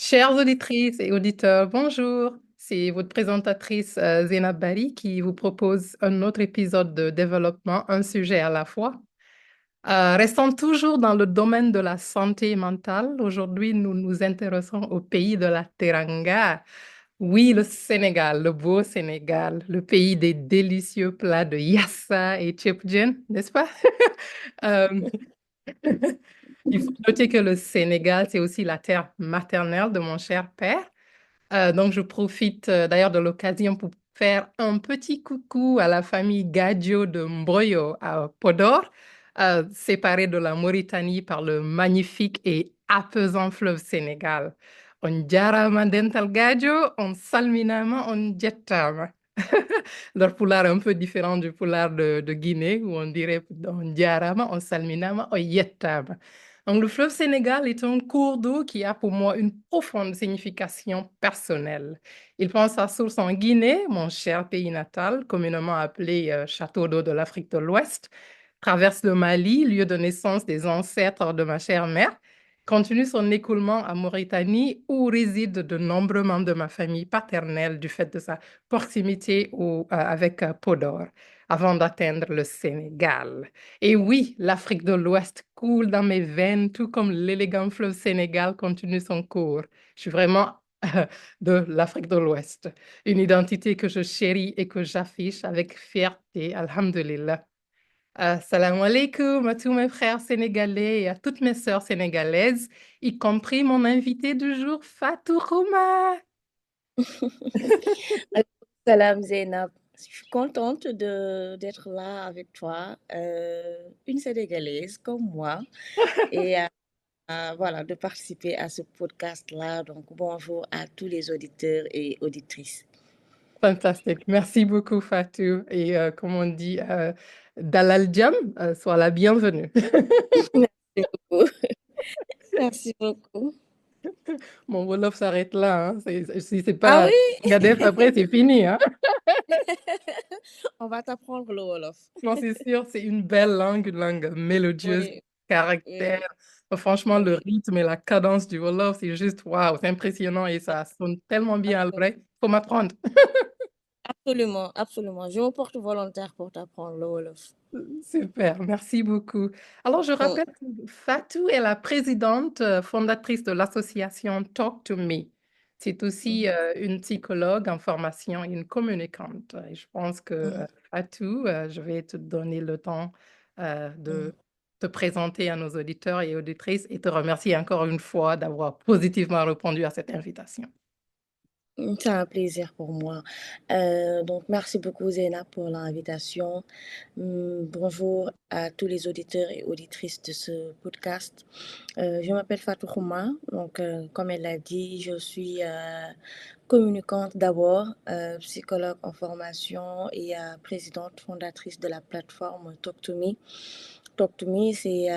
Chères auditrices et auditeurs, bonjour. C'est votre présentatrice Zénab Bari qui vous propose un autre épisode de développement, un sujet à la fois. Restant toujours dans le domaine de la santé mentale, aujourd'hui nous nous intéressons au pays de la Teranga. Oui, le Sénégal, le beau Sénégal, le pays des délicieux plats de yassa et tchèp-djen, n'est-ce pas? Euh, il faut noter que le Sénégal, c'est aussi la terre maternelle de mon cher père. Donc, je profite d'ailleurs de l'occasion pour faire un petit coucou à la famille Gadjo de Mbroyo à Podor, séparée de la Mauritanie par le magnifique et apaisant fleuve Sénégal. On jarama dental Gadjo, on salminama, on jettama. Leur poulard est un peu différent du poulard de Guinée, où on dirait on jarama, on salminama, on yettama. Donc, le fleuve Sénégal est un cours d'eau qui a pour moi une profonde signification personnelle. Il prend sa source en Guinée, mon cher pays natal, communément appelé Château d'eau de l'Afrique de l'Ouest, traverse le Mali, lieu de naissance des ancêtres de ma chère mère, continue son écoulement à Mauritanie, où résident de nombreux membres de ma famille paternelle du fait de sa proximité avec Podor, avant d'atteindre le Sénégal. Et oui, l'Afrique de l'Ouest coule dans mes veines, tout comme l'élégant fleuve Sénégal continue son cours. Je suis vraiment de l'Afrique de l'Ouest, une identité que je chéris et que j'affiche avec fierté, alhamdulillah. Salam alaikum à tous mes frères sénégalais et à toutes mes sœurs sénégalaises, y compris mon invité du jour, Fatou Rouma. Salam Zainab, je suis contente d'être là avec toi, une Sénégalaise comme moi, et voilà, de participer à ce podcast-là. Donc, bonjour à tous les auditeurs et auditrices. Fantastique. Merci beaucoup, Fatou. Et comme on dit, Dalal Jam, sois la bienvenue. Merci beaucoup. Merci beaucoup. Mon Wolof s'arrête là. Hein. Si c'est Ah pas oui, Gadef, après, c'est fini. Hein. on va t'apprendre le Wolof. Non, c'est sûr, c'est une langue mélodieuse, Oui, caractère. oui, Franchement, le oui, rythme et la cadence du Wolof, c'est juste waouh, c'est impressionnant et ça sonne tellement bien à l'oreille. Il faut m'apprendre. absolument, absolument. Je me porte volontaire pour t'apprendre le Wolof. Super, merci beaucoup. Alors, je Mm, rappelle que Fatou est la présidente fondatrice de l'association Talk to Me. C'est aussi mhm, une psychologue en formation et une communicante. Et je pense que mhm, Fatou, je vais te donner le temps de mhm. te présenter à nos auditeurs et auditrices et te remercier encore une fois d'avoir positivement répondu à cette invitation. C'est un plaisir pour moi. Donc, merci beaucoup, Zéna, pour l'invitation. Bonjour à tous les auditeurs et auditrices de ce podcast. Je m'appelle Fatou Khouma. Donc, comme elle l'a dit, je suis communicante d'abord, psychologue en formation et présidente fondatrice de la plateforme Talk to Me. Talk to Me, c'est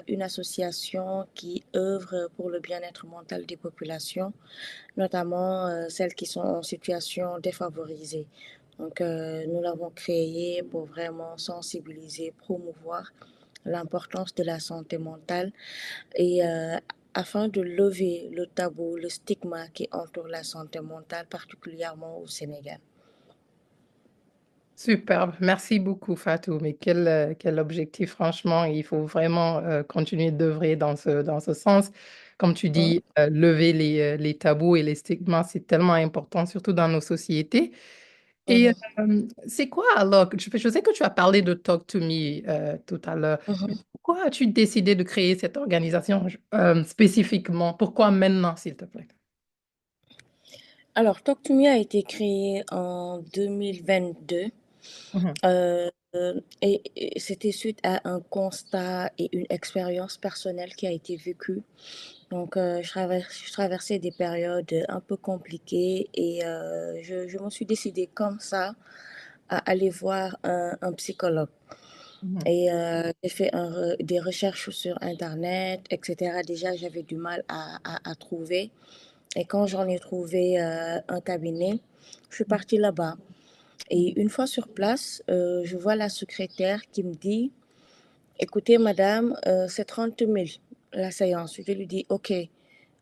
une association qui œuvre pour le bien-être mental des populations, notamment celles qui sont en situation défavorisée. Donc, nous l'avons créé pour vraiment sensibiliser, promouvoir l'importance de la santé mentale et afin de lever le tabou, le stigma qui entoure la santé mentale, particulièrement au Sénégal. Superbe, merci beaucoup Fatou. Mais quel objectif, franchement, il faut vraiment continuer d'œuvrer dans ce sens. Comme tu Mm, dis, lever les tabous et les stigmas, c'est tellement important, surtout dans nos sociétés. Et mhm, c'est quoi alors, je sais que tu as parlé de Talk to Me tout à l'heure, mais mhm. pourquoi as-tu décidé de créer cette organisation spécifiquement? Pourquoi maintenant, s'il te plaît? Alors, Talk to Me a été créé en 2022. Mhm. Et c'était suite à un constat et une expérience personnelle qui a été vécue. Donc, je traversais des périodes un peu compliquées et je me suis décidée comme ça à aller voir un psychologue. Mhm. Et j'ai fait des recherches sur Internet, etc. Déjà, j'avais du mal à trouver. Et quand j'en ai trouvé un cabinet, je suis partie là-bas. Et une fois sur place, je vois la secrétaire qui me dit, écoutez, madame, c'est 30 000 la séance. Je lui dis, OK,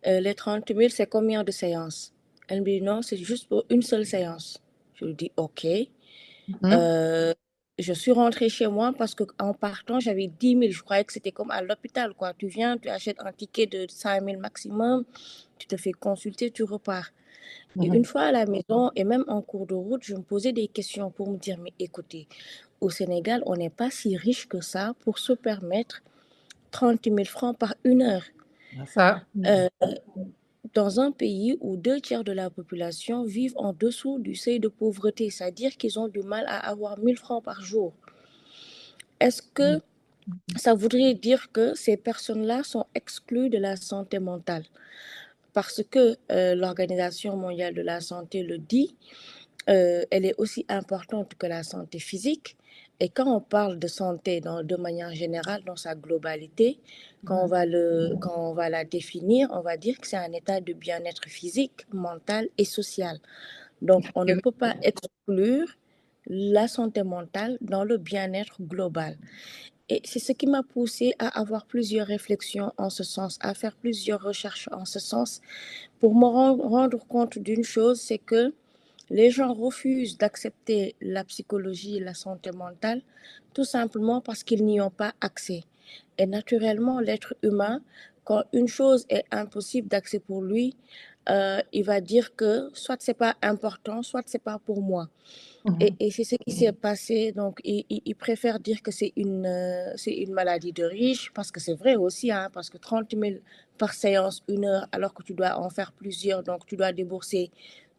Les 30 000, c'est combien de séances? Elle me dit, non, c'est juste pour une seule séance. Je lui dis, OK. Mhm. Euh, je suis rentrée chez moi parce qu'en partant, j'avais 10 000. Je croyais que c'était comme à l'hôpital, quoi. Tu viens, tu achètes un ticket de 5 000 maximum, tu te fais consulter, tu repars. Et une Mhm. fois à la maison, et même en cours de route, je me posais des questions pour me dire, mais écoutez, au Sénégal, on n'est pas si riche que ça pour se permettre 30 000 francs par 1 heure. Ça, Euh, dans un pays où 2 tiers de la population vivent en dessous du seuil de pauvreté, c'est-à-dire qu'ils ont du mal à avoir 1 000 francs par jour. Est-ce que ça voudrait dire que ces personnes-là sont exclues de la santé mentale? Parce que l'Organisation mondiale de la santé le dit, elle est aussi importante que la santé physique. Et quand on parle de santé de manière générale, dans sa globalité, quand on va la définir, on va dire que c'est un état de bien-être physique, mental et social. Donc, on ne peut pas exclure la santé mentale dans le bien-être global. Et c'est ce qui m'a poussé à avoir plusieurs réflexions en ce sens, à faire plusieurs recherches en ce sens, pour me rendre compte d'une chose, c'est que les gens refusent d'accepter la psychologie et la santé mentale tout simplement parce qu'ils n'y ont pas accès. Et naturellement, l'être humain, quand une chose est impossible d'accès pour lui, il va dire que soit c'est pas important, soit c'est pas pour moi. Mhm. Et c'est ce qui s'est passé. Donc, il préfère dire que c'est une maladie de riche, parce que c'est vrai aussi, hein, parce que 30 000 par séance, 1 heure, alors que tu dois en faire plusieurs, donc tu dois débourser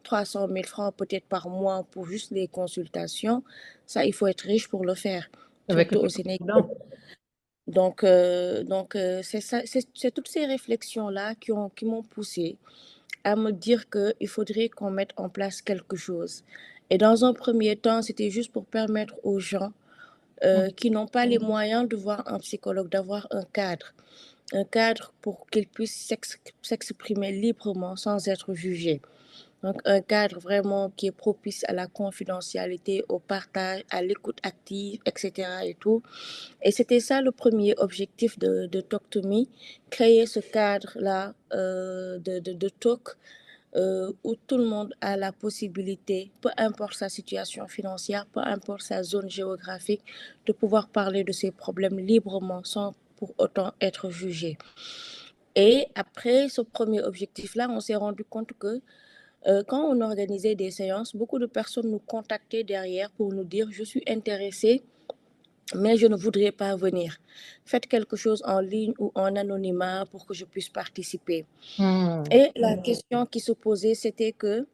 300 000 francs peut-être par mois pour juste les consultations. Ça, il faut être riche pour le faire, avec surtout les au Sénégal. étudiants. C'est ça, c'est toutes ces réflexions-là qui m'ont poussé à me dire qu'il faudrait qu'on mette en place quelque chose. Et dans un premier temps, c'était juste pour permettre aux gens qui n'ont pas les moyens de voir un psychologue, d'avoir un cadre pour qu'ils puissent s'exprimer librement sans être jugés. Donc, un cadre vraiment qui est propice à la confidentialité, au partage, à l'écoute active, etc. et tout. Et c'était ça le premier objectif de Talk to Me, créer ce cadre-là de talk où tout le monde a la possibilité, peu importe sa situation financière, peu importe sa zone géographique, de pouvoir parler de ses problèmes librement sans pour autant être jugé. Et après ce premier objectif-là, on s'est rendu compte que quand on organisait des séances, beaucoup de personnes nous contactaient derrière pour nous dire, je suis intéressée, mais je ne voudrais pas venir. Faites quelque chose en ligne ou en anonymat pour que je puisse participer. Mhm. Et la question qui se posait, c'était que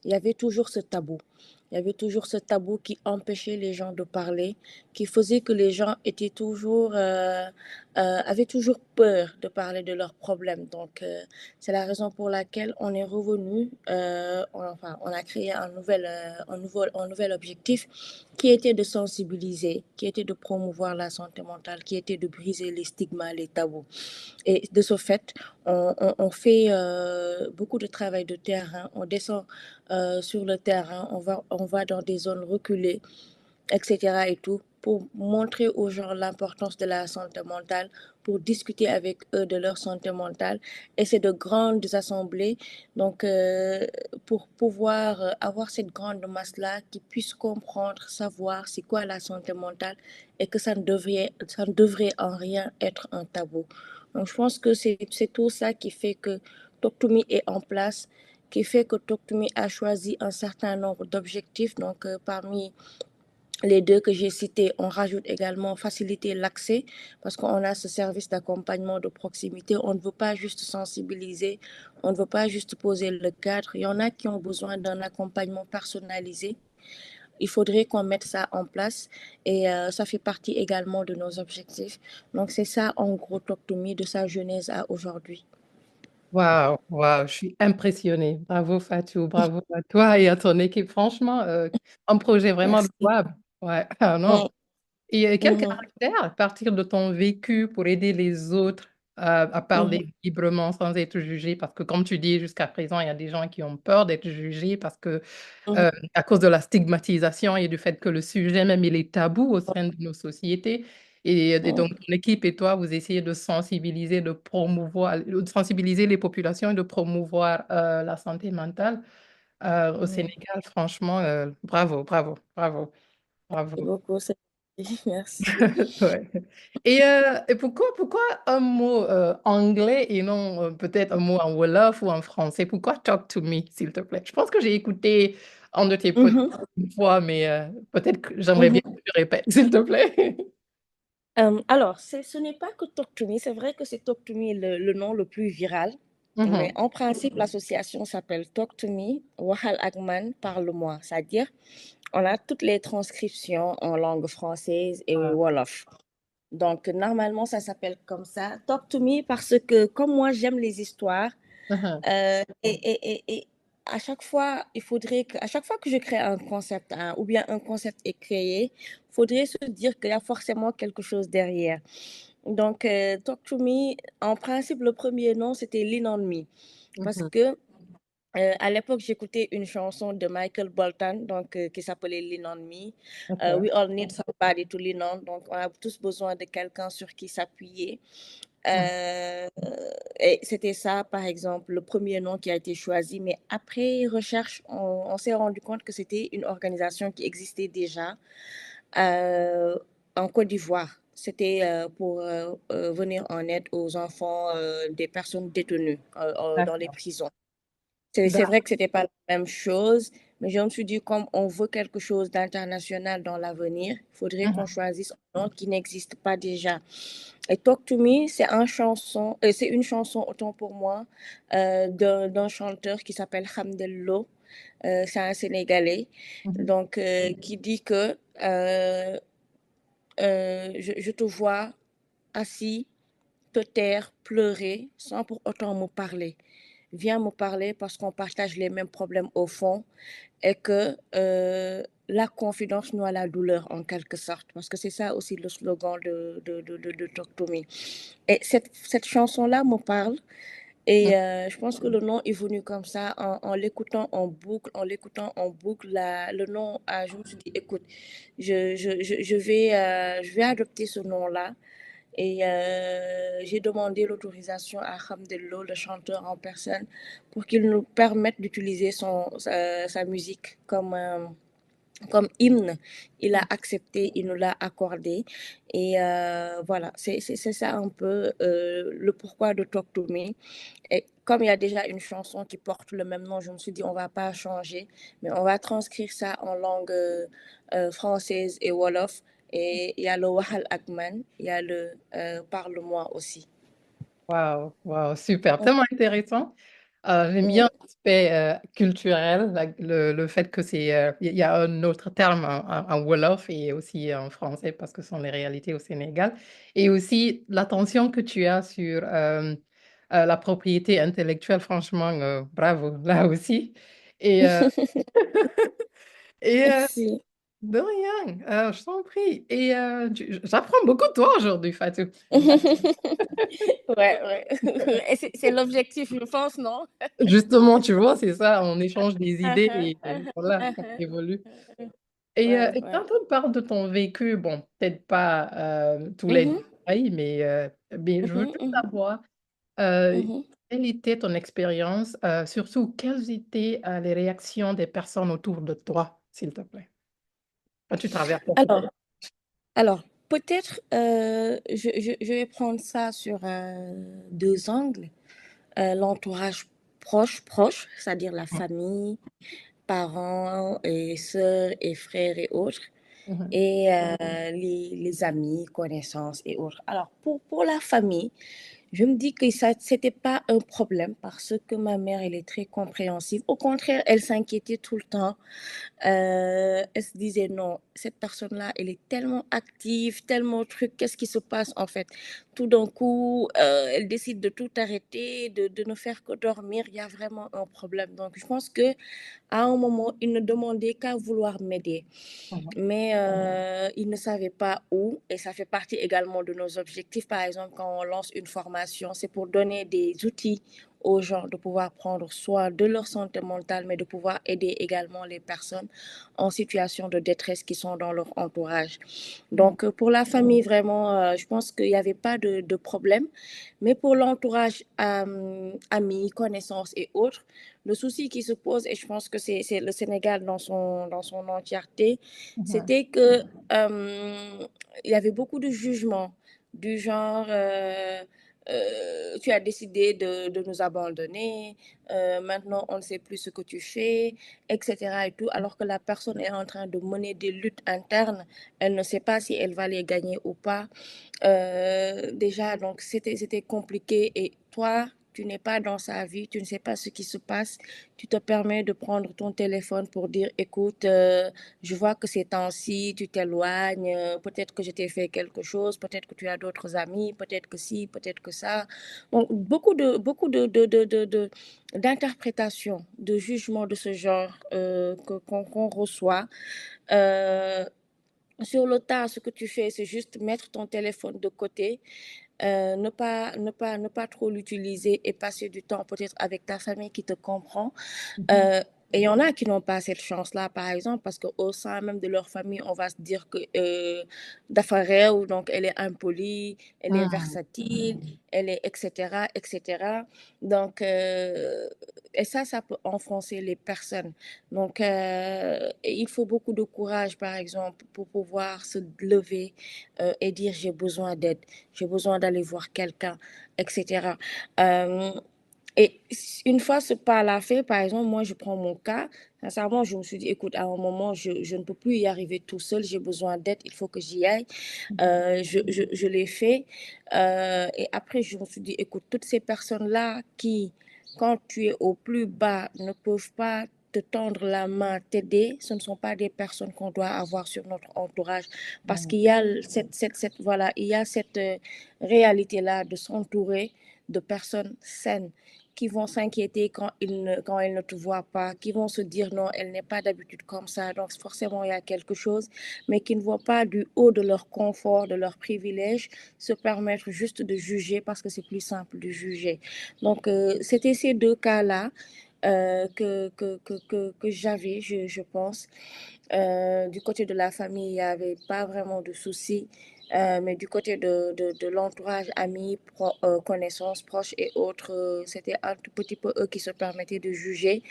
il y avait toujours ce tabou. Il y avait toujours ce tabou qui empêchait les gens de parler, qui faisait que les gens avaient toujours peur de parler de leurs problèmes. Donc, c'est la raison pour laquelle on est revenu, on a créé un nouvel objectif qui était de sensibiliser, qui était de promouvoir la santé mentale, qui était de briser les stigmas, les tabous. Et de ce fait, on fait beaucoup de travail de terrain. On descend sur le terrain, on va dans des zones reculées, etc. et tout, pour montrer aux gens l'importance de la santé mentale, pour discuter avec eux de leur santé mentale. Et c'est de grandes assemblées, donc pour pouvoir avoir cette grande masse-là qui puisse comprendre, savoir c'est quoi la santé mentale et que ça ne devrait en rien être un tabou. Donc je pense que c'est tout ça qui fait que Talk to Me est en place, qui fait que Talk to Me a choisi un certain nombre d'objectifs. Donc parmi les deux que j'ai cités, on rajoute également faciliter l'accès parce qu'on a ce service d'accompagnement de proximité. On ne veut pas juste sensibiliser, on ne veut pas juste poser le cadre. Il y en a qui ont besoin d'un accompagnement personnalisé. Il faudrait qu'on mette ça en place et ça fait partie également de nos objectifs. Donc c'est ça en gros Talk to Me de sa genèse à aujourd'hui. Waouh, waouh, je suis impressionnée. Bravo Fatou, bravo à toi et à ton équipe. Franchement, un projet vraiment Merci. louable. Ouais, ah non. Mm, Et quel mhm, caractère, à partir de ton vécu, pour aider les autres à mhm, parler librement sans être jugé? Parce que comme tu dis, jusqu'à présent, il y a des gens qui ont peur d'être jugés parce que mhm, à cause de la stigmatisation et du fait que le sujet même il est tabou au sein de nos sociétés. Et Mhm. donc, ton équipe et toi, vous essayez de sensibiliser, de promouvoir, de sensibiliser les populations et de promouvoir la santé mentale au Mhm. Sénégal. Franchement, bravo, bravo, bravo, Merci bravo. beaucoup, c'est merci. Ouais. Et pourquoi un mot anglais et non peut-être un mot en Wolof ou en français? Pourquoi talk to me, s'il te plaît? Je pense que j'ai écouté un de tes podcasts Mhm. une fois, mais peut-être que j'aimerais bien Mhm. que tu répètes, s'il te plaît. Alors, ce n'est pas que Talk to Me, c'est vrai que c'est Talk to Me le nom le plus viral, mais Mhm. en principe, l'association s'appelle Talk to Me, Wahal Agman, parle-moi. C'est-à-dire, on a toutes les transcriptions en langue française et Ah, Wolof. Donc, normalement, ça s'appelle comme ça, Talk to Me, parce que comme moi, j'aime les histoires, mhm, et à chaque fois, à chaque fois que je crée un concept, ou bien un concept est créé, il faudrait se dire qu'il y a forcément quelque chose derrière. Donc, Talk to Me, en principe, le premier nom, c'était Lean on Me. Parce mhm. que à l'époque, j'écoutais une chanson de Michael Bolton qui s'appelait Lean on Me. Ok. We all need somebody to lean on. Donc, on a tous besoin de quelqu'un sur qui s'appuyer. Mhm. Euh, et c'était ça, par exemple, le premier nom qui a été choisi. Mais après recherche, on s'est rendu compte que c'était une organisation qui existait déjà euh, en Côte d'Ivoire. C'était pour venir en aide aux enfants des personnes détenues dans les D'accord. prisons. C'est vrai D'accord. que c'était pas la même chose, mais je me suis dit, comme on veut quelque chose d'international dans l'avenir, il faudrait qu'on Mhm. choisisse un nom qui n'existe pas déjà. Et Talk to Me, c'est une chanson, autant pour moi, d'un chanteur qui s'appelle Hamdello. C'est un Sénégalais, Mhm. donc qui dit que je te vois assis, te taire, pleurer, sans pour autant me parler. Viens me parler parce qu'on partage les mêmes problèmes au fond et que la confidence noie la douleur en quelque sorte. Parce que c'est ça aussi le slogan de Talk to Me. Et cette chanson-là me parle. Et je pense que le nom est venu comme ça, en l'écoutant en l'écoutant en boucle, le nom, je me suis dit, écoute, je vais adopter ce nom-là. Et j'ai demandé l'autorisation à Hamdello, le chanteur en personne, pour qu'il nous permette d'utiliser sa musique comme hymne. Il a accepté, il nous l'a accordé. Et voilà, c'est ça un peu le pourquoi de Talk to Me. Et comme il y a déjà une chanson qui porte le même nom, je me suis dit, on va pas changer, mais on va transcrire ça en langue française et Wolof. Et il y a le Wahal Akman, il y a le Parle-moi aussi. Waouh, waouh, super, tellement intéressant. J'aime bien Mm. l'aspect culturel, le fait que il y a un autre terme en Wolof et aussi en français parce que ce sont les réalités au Sénégal. Et aussi l'attention que tu as sur la propriété intellectuelle, franchement, bravo, là aussi. Et, euh, et Merci. de rien, je t'en prie. Et j'apprends beaucoup de toi aujourd'hui, Fatou. Ouais, ouais. Et c'est l'objectif, je pense, non? Justement, tu vois, c'est ça, on échange des idées et voilà, on évolue. Ouais, Et ouais. quand on parle de ton vécu, bon, peut-être pas tous les Mhm, détails, mais je veux mhm, juste mhm, savoir euh, mhm. quelle était ton expérience, surtout quelles étaient les réactions des personnes autour de toi, s'il te plaît, quand tu traverses cette Alors, situation. alors, peut-être, je vais prendre ça sur deux angles. L'entourage proche, c'est-à-dire la famille, parents et sœurs et frères et autres, Mhm, et les amis, connaissances et autres. Alors, pour la famille, je me dis que ça, c'était pas un problème parce que ma mère, elle est très compréhensive. Au contraire, elle s'inquiétait tout le temps. Elle se disait non, cette personne-là, elle est tellement active, tellement truc, qu'est-ce qui se passe en fait? Tout d'un coup, elle décide de tout arrêter, de ne faire que dormir, il y a vraiment un problème. Donc, je pense que à un moment, il ne demandait qu'à vouloir m'aider. mhm, Mais il ne savait pas où, et ça fait partie également de nos objectifs. Par exemple, quand on lance une formation, formation, c'est pour donner des outils aux gens de pouvoir prendre soin de leur santé mentale, mais de pouvoir aider également les personnes en situation de détresse qui sont dans leur entourage. Donc, pour la famille, vraiment, je pense qu'il n'y avait pas de problème. Mais pour l'entourage, amis, connaissances et autres, le souci qui se pose, et je pense que c'est le Sénégal dans son entièreté, Ouais. c'était que il y avait beaucoup de jugements du genre tu as décidé de nous abandonner, maintenant on ne sait plus ce que tu fais, etc. et tout, alors que la personne est en train de mener des luttes internes, elle ne sait pas si elle va les gagner ou pas. Déjà, donc c'était compliqué et toi, tu n'es pas dans sa vie, tu ne sais pas ce qui se passe. Tu te permets de prendre ton téléphone pour dire, écoute, je vois que ces temps-ci, tu t'éloignes, peut-être que je t'ai fait quelque chose, peut-être que tu as d'autres amis, peut-être que ci, peut-être que ça. Donc, d'interprétations, de jugements de ce genre qu'on reçoit. Euh, sur le tas, ce que tu fais, c'est juste mettre ton téléphone de côté, ne pas trop l'utiliser et passer du temps peut-être avec ta famille qui te comprend. Mhm. Euh, et il y en a qui n'ont pas cette chance-là, par exemple, parce qu'au sein même de leur famille, on va se dire que Dafarel, donc elle est impolie, elle est Mm. versatile, elle est etc., etc. Donc, et ça peut enfoncer les personnes. Donc, et il faut beaucoup de courage, par exemple, pour pouvoir se lever et dire j'ai besoin d'aide, j'ai besoin d'aller voir quelqu'un, etc. Euh, et une fois ce pas-là fait, par exemple, moi, je prends mon cas. Sincèrement, je me suis dit, écoute, à un moment, je ne peux plus y arriver tout seul. J'ai besoin d'aide. Il faut que j'y aille. Je l'ai fait. Et après, je me suis dit, écoute, toutes ces personnes-là qui, quand tu es au plus bas, ne peuvent pas te tendre la main, t'aider, ce ne sont pas des personnes qu'on doit avoir sur notre entourage. Parce Mm. qu'il y a voilà, il y a cette réalité-là de s'entourer de personnes saines qui vont s'inquiéter quand elles ne te voient pas, qui vont se dire non, elle n'est pas d'habitude comme ça, donc forcément il y a quelque chose, mais qui ne voient pas du haut de leur confort, de leur privilège, se permettre juste de juger parce que c'est plus simple de juger. Donc c'était ces deux cas-là que j'avais, je pense. Du côté de la famille, il n'y avait pas vraiment de soucis. Mais du côté de l'entourage, amis, connaissances, proches et autres, c'était un tout petit peu eux qui se permettaient de juger.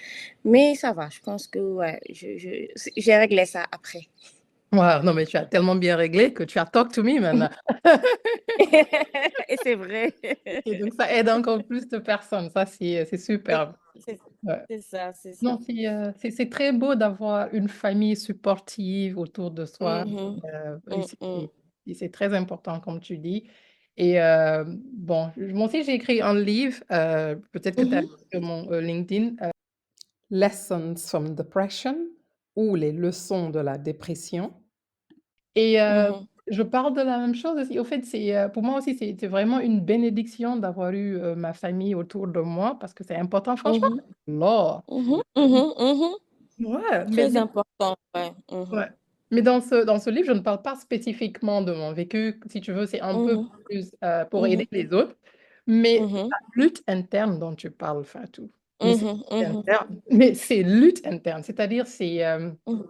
Mais ça va, je pense que ouais, j'ai réglé ça après. Wow, non, mais tu as tellement bien réglé que tu as talk to me maintenant. Et c'est vrai. Et donc, ça aide encore plus de personnes. Ça, c'est Et superbe. C'est Ouais. c'est ça, c'est ça. Non, c'est très beau d'avoir une famille supportive autour de soi. Mhm, Et mm, mm, c'est très important, comme tu dis. Et bon, moi aussi, j'ai écrit un livre, peut-être que tu as vu mhm, sur mon LinkedIn, Lessons from Depression, ou les leçons de la dépression. Et mhm, je parle de la même chose aussi. Au fait, pour moi aussi, c'est vraiment une bénédiction d'avoir eu ma famille autour de moi parce que c'est important, franchement. mhm, Lord. mhm, mhm, mhm. Ouais, Très important, ouais. Mhm, ouais. Mais dans ce livre, je ne parle pas spécifiquement de mon vécu. Si tu veux, c'est un peu mhm, plus pour aider mhm, les autres. Mais mhm, la lutte interne dont tu parles, Fatou, mais c'est mhm, mhm, interne. Mais c'est lutte interne, c'est-à-dire mhm,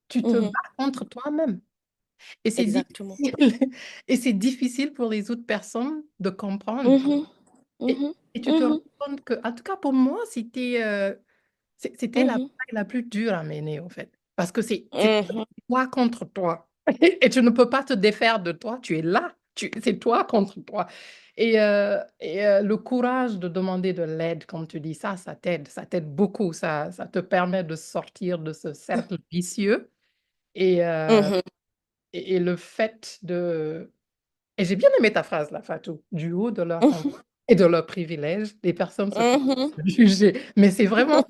tu te mhm. bats contre toi-même. Et c'est Exactement. difficile. Et c'est difficile pour les autres personnes de comprendre. Mhm, Et, mhm, et tu te rends mhm, compte que, en tout cas pour moi, c'était la mhm, bataille la plus dure à mener, en fait. Parce que c'est mhm, toi contre toi. Et tu ne peux pas te défaire de toi. Tu es là. C'est toi contre toi. Et le courage de demander de l'aide, comme tu dis, ça t'aide. Ça t'aide beaucoup. Ça te permet de sortir de ce cercle vicieux. Et, euh, mhm, et le fait de... Et j'ai bien aimé ta phrase, là, Fatou. Du haut de leur compte mhm, et de leurs privilèges, les personnes se permettent mhm, de juger. Mais c'est vraiment...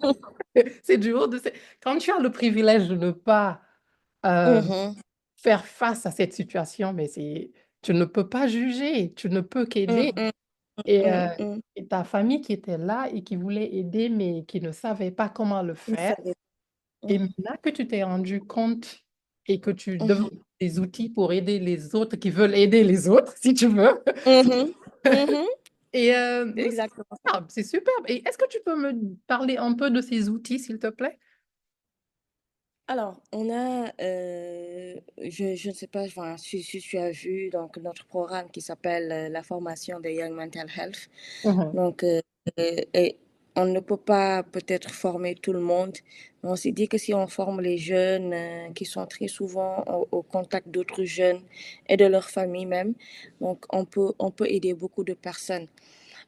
C'est du haut de... Quand tu as le privilège de ne pas euh, mhm, faire face à cette situation, mais tu ne peux pas juger, tu ne peux qu'aider. mhm, Et, mhm, mhm. et ta famille qui était là et qui voulait aider, mais qui ne savait pas comment le Il faire. savait. Et Mhm, maintenant que tu t'es rendu compte et que tu mhm, développes des outils pour aider les autres qui veulent aider les autres, si tu veux, mhm, mhm. Et oui, Exactement. c'est superbe. Et est-ce que tu peux me parler un peu de ces outils, s'il te plaît? Alors, on a, je ne sais pas, enfin, si tu as vu donc notre programme qui s'appelle la formation de Young Mental Health. Mhm, Donc, et on ne peut pas peut-être former tout le monde. On s'est dit que si on forme les jeunes qui sont très souvent au contact d'autres jeunes et de leur famille même, donc on peut aider beaucoup de personnes.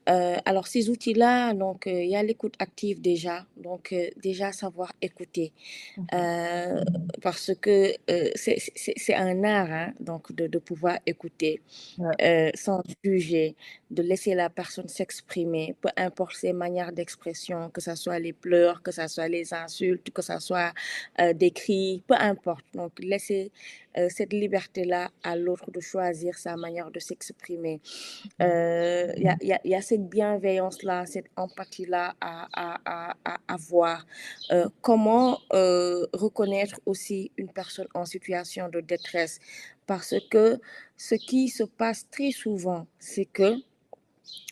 Alors, ces outils-là, donc, il y a l'écoute active déjà. Donc, déjà savoir écouter. mhm. Euh, Parce que c'est un art, hein, donc, de pouvoir écouter Ouais. sans juger, de laisser la personne s'exprimer, peu importe ses manières d'expression, que ce soit les pleurs, que ce soit les insultes, que ce soit des cris, peu importe. Donc, laisser cette liberté-là à l'autre de choisir sa manière de s'exprimer. Il y a cette bienveillance-là, cette empathie-là à avoir. Comment reconnaître aussi une personne en situation de détresse? Parce que ce qui se passe très souvent, c'est que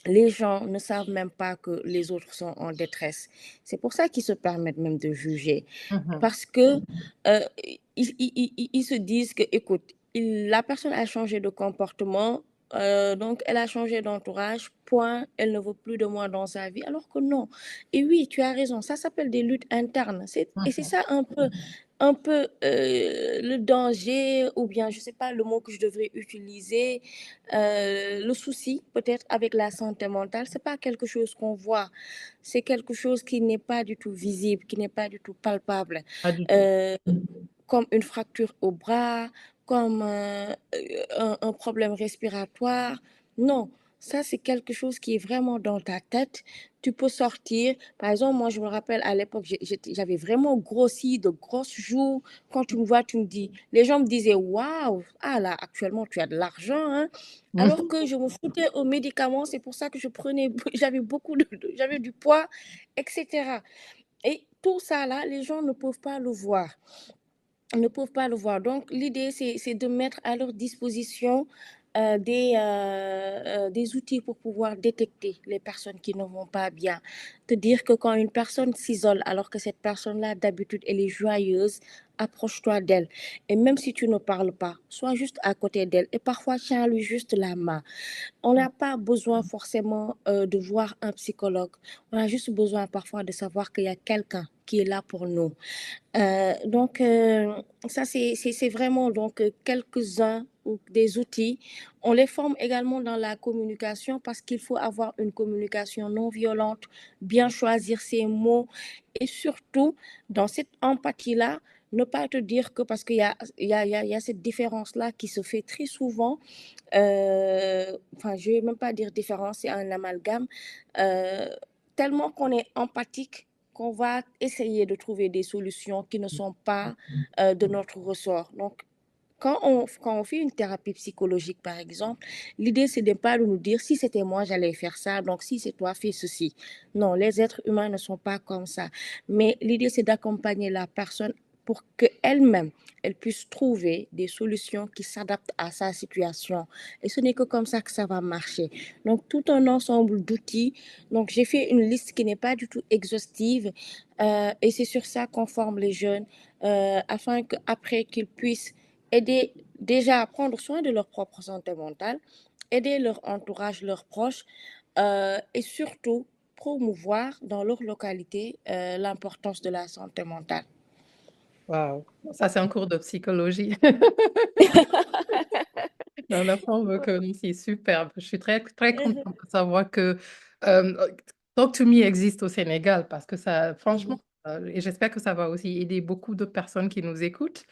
les gens ne savent même pas que les autres sont en détresse. C'est pour ça qu'ils se permettent même de juger. Mhm. Parce que ils se disent que, écoute, la personne a changé de comportement, donc elle a changé d'entourage, point, elle ne veut plus de moi dans sa vie, alors que non. Et oui, tu as raison, ça s'appelle des luttes internes. Et c'est Mhm. ça un peu le danger, ou bien, je ne sais pas le mot que je devrais utiliser, le souci peut-être avec la santé mentale, c'est pas quelque chose qu'on voit, c'est quelque chose qui n'est pas du tout visible, qui n'est pas du tout palpable, Pas du tout. Euh, comme une fracture au bras, comme un problème respiratoire. Non, ça c'est quelque chose qui est vraiment dans ta tête. Tu peux sortir. Par exemple, moi je me rappelle à l'époque, j'avais vraiment grossi, de grosses joues. Quand tu me vois, tu me dis, les gens me disaient, waouh, ah là, actuellement tu as de l'argent, hein. Alors que je me foutais aux médicaments, c'est pour ça que je prenais, j'avais j'avais du poids, etc. Et tout ça là, les gens ne peuvent pas le voir, ne peuvent pas le voir. Donc, l'idée, c'est de mettre à leur disposition des outils pour pouvoir détecter les personnes qui ne vont pas bien. Te dire que quand une personne s'isole, alors que cette personne-là, d'habitude, elle est joyeuse, approche-toi d'elle. Et même si tu ne parles pas, sois juste à côté d'elle. Et parfois, tiens-lui juste la main. On n'a pas besoin forcément de voir un psychologue. On a juste besoin parfois de savoir qu'il y a quelqu'un qui est là pour nous. Donc, ça, c'est vraiment donc, quelques-uns ou des outils. On les forme également dans la communication parce qu'il faut avoir une communication non violente, bien choisir ses mots et surtout, dans cette empathie-là, ne pas te dire que parce qu'il y a cette différence-là qui se fait très souvent, enfin, je ne vais même pas dire différence, c'est un amalgame, euh, tellement qu'on est empathique qu'on va essayer de trouver des solutions qui ne sont pas de notre ressort. Donc, quand on fait une thérapie psychologique, par exemple, l'idée, c'est de ne pas de nous dire si c'était moi, j'allais faire ça, donc si c'est toi, fais ceci. Non, les êtres humains ne sont pas comme ça. Mais l'idée, c'est d'accompagner la personne pour qu'elle-même, elle puisse trouver des solutions qui s'adaptent à sa situation. Et ce n'est que comme ça que ça va marcher. Donc, tout un ensemble d'outils. Donc, j'ai fait une liste qui n'est pas du tout exhaustive. Et c'est sur ça qu'on forme les jeunes afin qu'après qu'ils puissent aider déjà à prendre soin de leur propre santé mentale, aider leur entourage, leurs proches et surtout promouvoir dans leur localité l'importance de la santé mentale. Wow. Ça, c'est un cours de psychologie. Dans la forme que nous, c'est superbe. Je suis très, très contente de savoir que Talk to Me existe au Sénégal parce que ça, franchement, Mhm. et j'espère que ça va aussi aider beaucoup de personnes qui nous écoutent.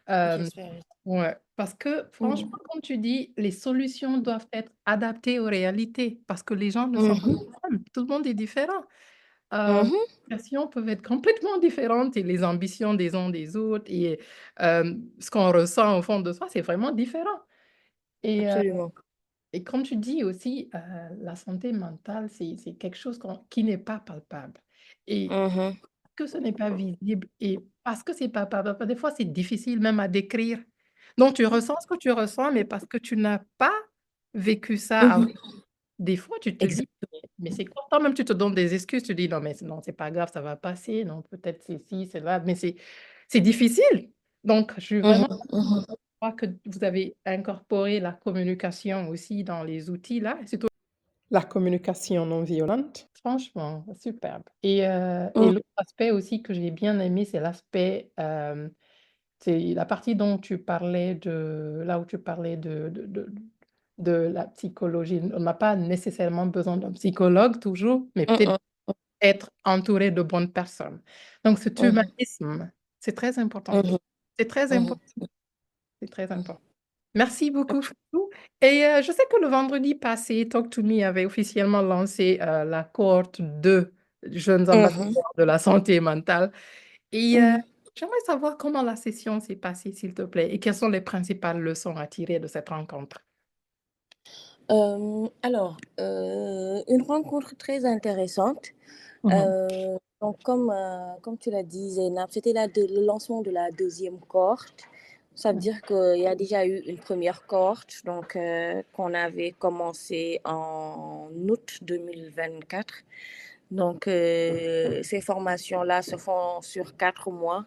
Euh, J'espère. ouais, parce que franchement, Mhm. comme tu dis, les solutions doivent être adaptées aux réalités parce que les gens ne sont Mhm. pas les mêmes. Tout le monde est différent. Mhm. Les situations peuvent être complètement différentes et les ambitions des uns des autres et ce qu'on ressent au fond de soi, c'est vraiment différent. Et, Absolument. et comme tu dis aussi, la santé mentale, c'est quelque chose qui n'est pas palpable. Et Mhm. que ce n'est pas visible et parce que c'est pas palpable, des fois, c'est difficile même à décrire. Donc, tu ressens ce que tu ressens, mais parce que tu n'as pas vécu ça avant, Mhm. des fois, tu te dis, Exactement. mais c'est quoi? Toi-même, tu te donnes des excuses, tu dis, non, mais non, c'est pas grave, ça va passer, non, peut-être c'est ci, c'est là, mais c'est difficile. Donc, je suis vraiment Mhm, mhm, crois que vous avez incorporé la communication aussi dans les outils là, et surtout la communication non violente. Franchement, superbe. Et mhm, l'autre aspect aussi que j'ai bien aimé, c'est l'aspect, c'est la partie dont tu parlais là où tu parlais de la psychologie. On n'a pas nécessairement besoin d'un psychologue toujours, mais peut-être mhm, être entouré de bonnes personnes. Donc, cet mhm, humanisme, c'est très important. mhm, C'est très mhm, important. C'est très important. Merci beaucoup, Fatou. Et je sais que le vendredi passé, Talk to Me avait officiellement lancé la cohorte de jeunes mhm, ambassadeurs de la santé mentale. Et mhm. j'aimerais savoir comment la session s'est passée, s'il te plaît, et quelles sont les principales leçons à tirer de cette rencontre. Une rencontre très intéressante. Mhm. Comme tu l'as dit, Zainab, c'était le lancement de la deuxième cohorte. Ça veut dire qu'il y a déjà eu une première cohorte, qu'on avait commencé en août 2024. Ces formations-là se font sur 4 mois,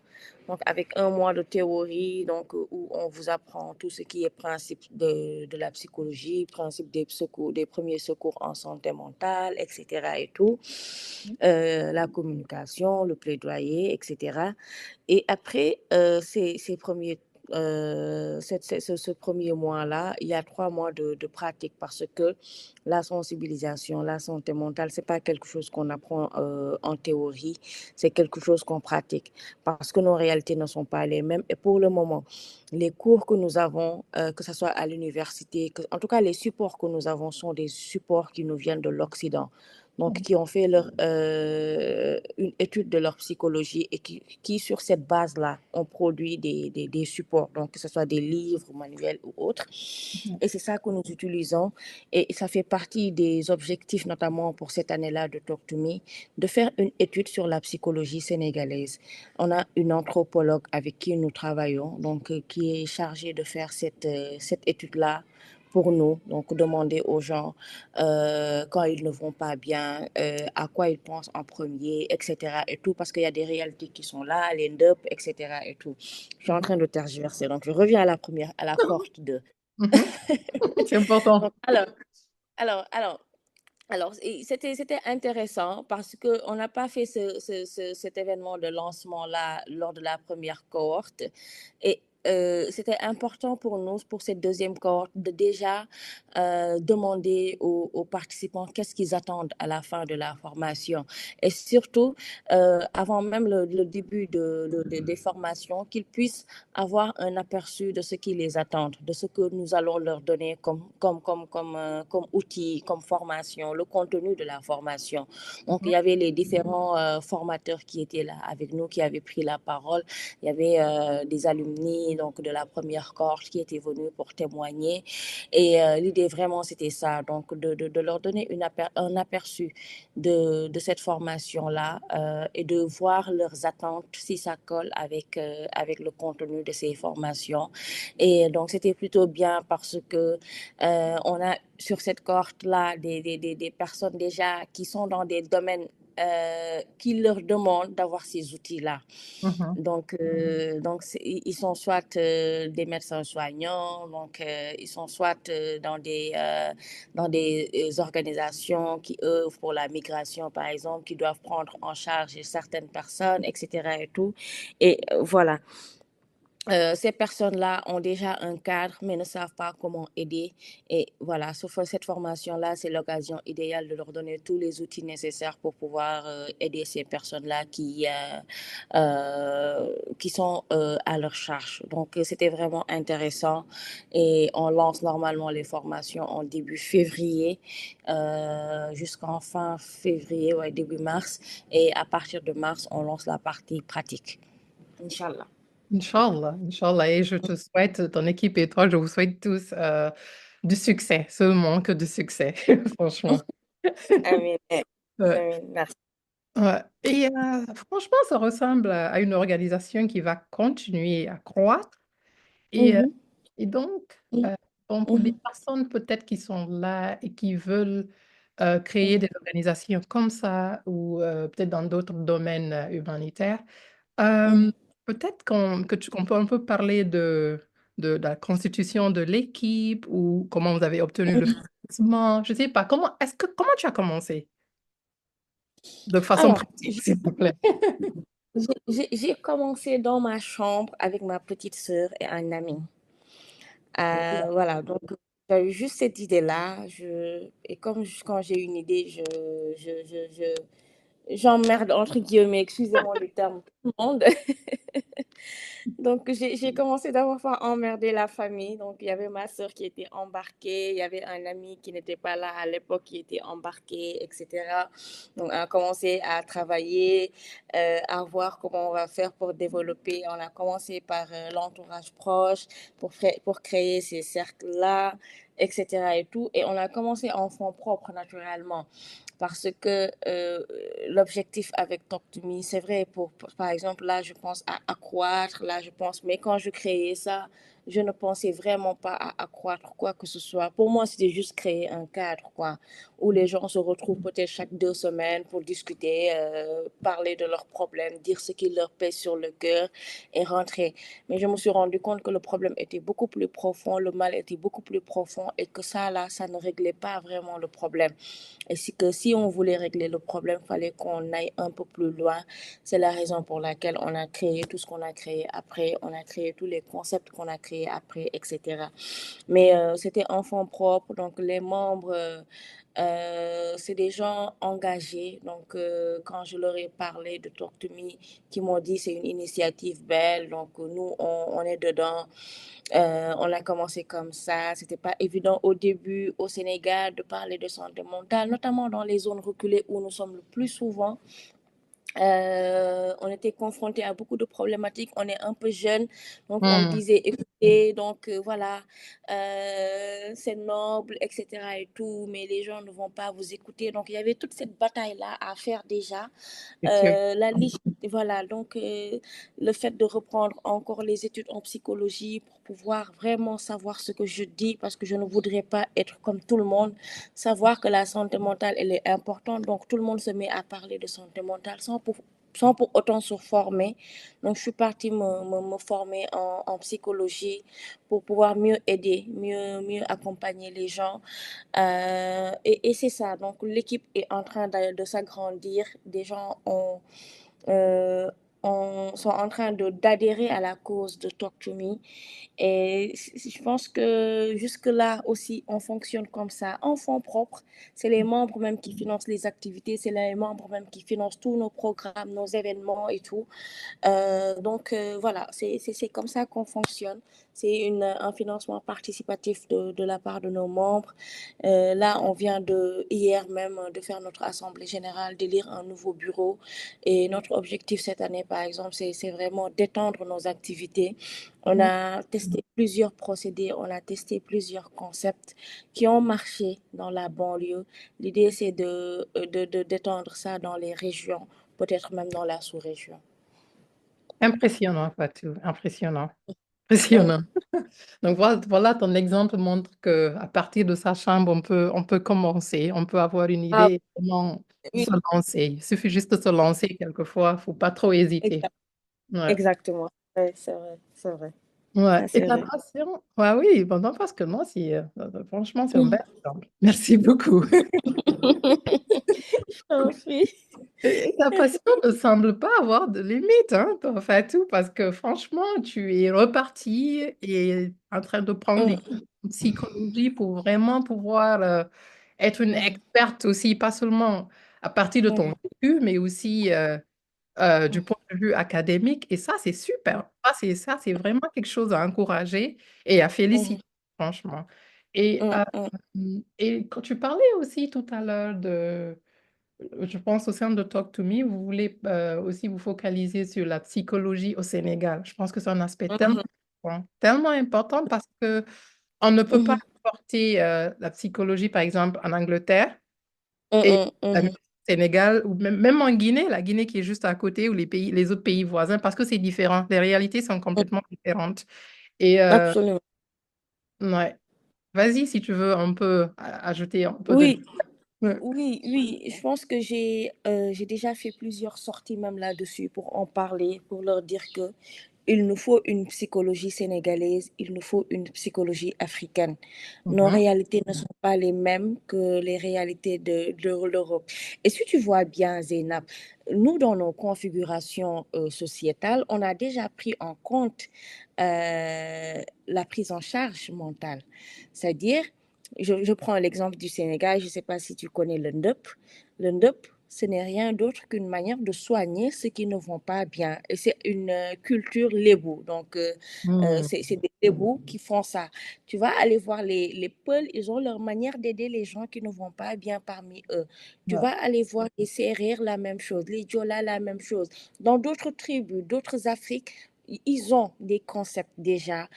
donc avec un mois de théorie, où on vous apprend tout ce qui est principe de la psychologie, principe des secours, des premiers secours en santé mentale, etc. et tout, la communication, le plaidoyer, etc. Et après ces premiers ce premier mois-là, il y a 3 mois de pratique parce que la sensibilisation, la santé mentale, c'est pas quelque chose qu'on apprend en théorie, c'est quelque chose qu'on pratique parce que nos réalités ne sont pas les mêmes. Et pour le moment, les cours que nous avons, que ce soit à l'université, en tout cas les supports que nous avons sont des supports qui nous viennent de l'Occident. Donc, qui ont fait une étude de leur psychologie et qui sur cette base-là, ont produit des supports, donc que ce soit des livres, manuels ou autres. Mhm. Et c'est ça que nous utilisons. Et ça fait partie des objectifs, notamment pour cette année-là de Talk to Me, de faire une étude sur la psychologie sénégalaise. On a une anthropologue avec qui nous travaillons, qui est chargée de faire cette étude-là pour nous, donc demander aux gens quand ils ne vont pas bien, à quoi ils pensent en premier, etc. et tout, parce qu'il y a des réalités qui sont là, les NDUP, etc. et tout. Je suis en Mhm. train de tergiverser, donc je reviens à la cohorte 2. Mhm. C'est important. Donc, alors, alors, c'était intéressant parce qu'on n'a pas fait cet événement de lancement-là lors de la première cohorte. Et c'était important pour nous, pour cette deuxième cohorte, de déjà demander aux participants qu'est-ce qu'ils attendent à la fin de la formation. Et surtout, avant même le début des formations, qu'ils puissent avoir un aperçu de ce qui les attend, de ce que nous allons leur donner comme outil, comme formation, le contenu de la formation. Donc, il Mhm. y avait les différents formateurs qui étaient là avec nous, qui avaient pris la parole. Il y avait des alumni donc, de la première cohorte qui étaient venus pour témoigner. Et l'idée vraiment, c'était ça, donc de leur donner un aperçu de cette formation-là et de voir leurs attentes si ça colle avec le contenu de ces formations. Et donc, c'était plutôt bien parce que on a sur cette cohorte-là des personnes déjà qui sont dans des domaines qui leur demandent d'avoir ces outils-là. Mhm. Ils sont soit des médecins soignants, ils sont soit dans des organisations qui œuvrent pour la migration, par exemple, qui doivent prendre en charge certaines personnes, etc. et tout. Et voilà. Ces personnes-là ont déjà un cadre, mais ne savent pas comment aider. Et voilà, sauf que cette formation-là, c'est l'occasion idéale de leur donner tous les outils nécessaires pour pouvoir aider ces personnes-là qui sont à leur charge. Donc, c'était vraiment intéressant. Et on lance normalement les formations en début février jusqu'en fin février, ouais, début mars. Et à partir de mars, on lance la partie pratique. Inch'Allah. Inch'Allah, Inch'Allah. Et je te souhaite, ton équipe et toi, je vous souhaite tous du succès, seulement que du succès, franchement. Amin. Ouais. Amin. Merci. Ouais. Et franchement, ça ressemble à une organisation qui va continuer à croître. Et, euh, Mhm, et donc, mhm, bon, pour les mhm, personnes peut-être qui sont là et qui veulent créer des organisations comme ça ou peut-être dans d'autres domaines humanitaires. Euh, mhm, peut-être qu'on peut un peu parler de la constitution de l'équipe ou comment vous avez obtenu le mhm. financement. Je sais pas, comment tu as commencé? De façon Alors, pratique, s'il te plaît. j'ai commencé dans ma chambre avec ma petite sœur et un ami. Voilà, donc j'avais juste cette idée-là. Et quand j'ai une idée, j'emmerde, entre guillemets, excusez-moi le terme, tout le monde. Donc, j'ai commencé d'abord par emmerder la famille. Donc, il y avait ma soeur qui était embarquée, il y avait un ami qui n'était pas là à l'époque qui était embarqué, etc. Donc, on a commencé à travailler, à voir comment on va faire pour développer. On a commencé par l'entourage proche pour créer ces cercles-là, etc. et tout. Et on a commencé en fonds propres, naturellement. Parce que l'objectif avec Talk to Me, c'est vrai, par exemple, là, je pense à accroître, là, je pense, mais quand je créais ça, je ne pensais vraiment pas à accroître quoi que ce soit. Pour moi, c'était juste créer un cadre, quoi, où les gens se retrouvent peut-être chaque 2 semaines pour discuter, parler de leurs problèmes, dire ce qui leur pèse sur le cœur et rentrer. Mais je me suis rendu compte que le problème était beaucoup plus profond, le mal était beaucoup plus profond et que ça, là, ça ne réglait pas vraiment le problème. Et si on voulait régler le problème, il fallait qu'on aille un peu plus loin. C'est la raison pour laquelle on a créé tout ce qu'on a créé après, on a créé tous les concepts qu'on a créés après, etc. Mais c'était en fonds propres, donc les membres, c'est des gens engagés. Donc quand je leur ai parlé de Talk to Me, qui m'ont dit c'est une initiative belle, donc nous on est dedans. On a commencé comme ça. C'était pas évident au début au Sénégal de parler de santé mentale, notamment dans les zones reculées où nous sommes le plus souvent. On était confronté à beaucoup de problématiques. On est un peu jeune, donc on Hmm, disait, écoutez, donc voilà, c'est noble, etc. et tout, mais les gens ne vont pas vous écouter. Donc il y avait toute cette bataille-là à faire déjà. effectivement. La liste, voilà, donc le fait de reprendre encore les études en psychologie pour pouvoir vraiment savoir ce que je dis, parce que je ne voudrais pas être comme tout le monde, savoir que la santé mentale, elle est importante, donc tout le monde se met à parler de santé mentale sans pour autant se former. Donc, je suis partie me former en psychologie pour pouvoir mieux aider, mieux accompagner les gens. Et c'est ça. Donc, l'équipe est en train de s'agrandir. Des gens euh, sont en train d'adhérer à la cause de Talk to Me. Et je pense que jusque-là aussi, on fonctionne comme ça, en fonds propres. C'est les membres même qui financent les activités, c'est les membres même qui financent tous nos programmes, nos événements et tout. Donc voilà, c'est comme ça qu'on fonctionne. C'est un financement participatif de la part de nos membres. Là, on vient hier même de faire notre assemblée générale, d'élire un nouveau bureau. Et notre objectif cette année, par exemple, c'est vraiment d'étendre nos activités. On a testé plusieurs procédés, on a testé plusieurs concepts qui ont marché dans la banlieue. L'idée, c'est d'étendre ça dans les régions, peut-être même dans la sous-région. Impressionnant, Fatou, impressionnant. Mm. Impressionnant. Donc voilà, ton exemple montre que à partir de sa chambre, on peut commencer, on peut avoir une Ah idée, comment oui, se lancer. Il suffit juste de se lancer quelquefois, il faut pas trop hésiter. exact- Ouais. exactement. Ouais, c'est vrai, c'est vrai. Ouais. Ça, Et c'est ta vrai. passion? Ouais, oui, bon, non, parce que moi, franchement, c'est un Mm. bel exemple. Merci beaucoup. Je t'en prie. Et ta passion ne semble pas avoir de limite, hein, toi, Fatou, parce que franchement, tu es reparti et en train de prendre des Mm, cours de psychologie pour vraiment pouvoir être une mm, experte aussi, pas seulement à partir de ton mm, vécu, mais aussi du mm, point de vue académique. Et ça, c'est super. Ça, c'est vraiment quelque chose à encourager et à mm, féliciter, franchement. Et, mm, euh, mm, et quand tu parlais aussi tout à l'heure de je pense au sein de Talk to Me, vous voulez aussi vous focaliser sur la psychologie au Sénégal. Je pense que c'est un aspect mhm, tellement important parce que on ne peut pas mhm, apporter la psychologie, par exemple, en Angleterre et mhm, la mhm, même au Sénégal ou même en Guinée, la Guinée qui est juste à côté ou les autres pays voisins parce que c'est différent. Les réalités sont mm. complètement différentes. Et Absolument. ouais, vas-y si tu veux un peu ajouter un peu de Oui, détails. Ouais. Oui, oui, je pense que j'ai déjà fait plusieurs sorties même là-dessus pour en parler, pour leur dire que il nous faut une psychologie sénégalaise, il nous faut une psychologie africaine. Nos Mhm. réalités ne sont pas les mêmes que les réalités de l'Europe. Et si tu vois bien, Zeynab, nous, dans nos configurations sociétales, on a déjà pris en compte la prise en charge mentale. C'est-à-dire, je prends l'exemple du Sénégal, je ne sais pas si tu connais le NDEP. Le NDEP, ce n'est rien d'autre qu'une manière de soigner ceux qui ne vont pas bien. Et c'est une culture lébou. Donc, Mm. c'est des lébous qui font ça. Tu vas aller voir les Peuls, ils ont leur manière d'aider les gens qui ne vont pas bien parmi eux. Tu Ouais. vas aller voir les Sérères, la même chose, les Diola, la même chose. Dans d'autres tribus, d'autres Afriques, ils ont des concepts déjà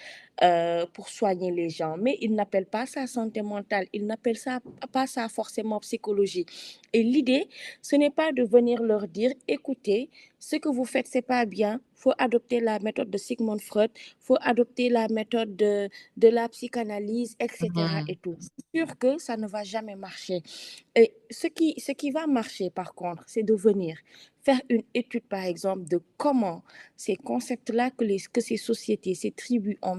pour soigner les gens, mais ils n'appellent pas ça santé mentale, ils n'appellent ça pas ça forcément psychologie. Et l'idée, ce n'est pas de venir leur dire, écoutez, ce que vous faites, c'est pas bien, faut adopter la méthode de Sigmund Freud, faut adopter la méthode de la psychanalyse, etc. Mhm. et tout. C'est sûr que ça ne va jamais marcher. Et ce qui va marcher, par contre, c'est de venir faire une étude, par exemple, de comment ces concepts-là que ces sociétés, ces tribus ont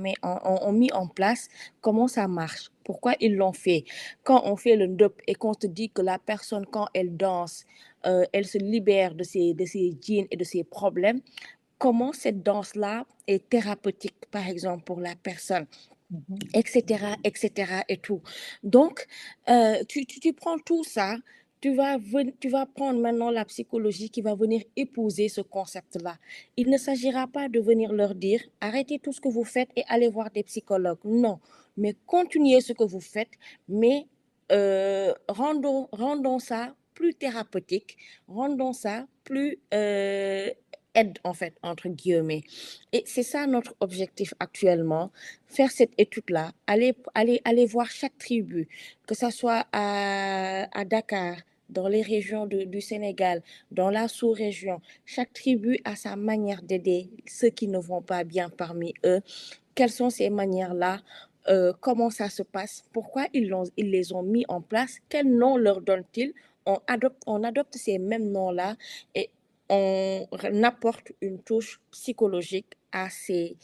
mis en place, comment ça marche, pourquoi ils l'ont fait. Quand on fait le ndop et qu'on te dit que la personne, quand elle danse, elle se libère de ses jeans et de ses problèmes, comment cette danse-là est thérapeutique, par exemple, pour la personne, Mhm. etc., etc. et tout. Donc, tu prends tout ça, tu vas prendre maintenant la psychologie qui va venir épouser ce concept-là. Il ne s'agira pas de venir leur dire, arrêtez tout ce que vous faites et allez voir des psychologues. Non, mais continuez ce que vous faites, mais rendons ça plus thérapeutique, rendons ça plus aide, en fait, entre guillemets. Et c'est ça notre objectif actuellement, faire cette étude-là, aller voir chaque tribu, que ce soit à Dakar, dans les régions du Sénégal, dans la sous-région. Chaque tribu a sa manière d'aider ceux qui ne vont pas bien parmi eux. Quelles sont ces manières-là? Comment ça se passe? Pourquoi ils les ont mis en place? Quel nom leur donnent-ils? On adopte ces mêmes noms-là et on apporte une touche psychologique à ces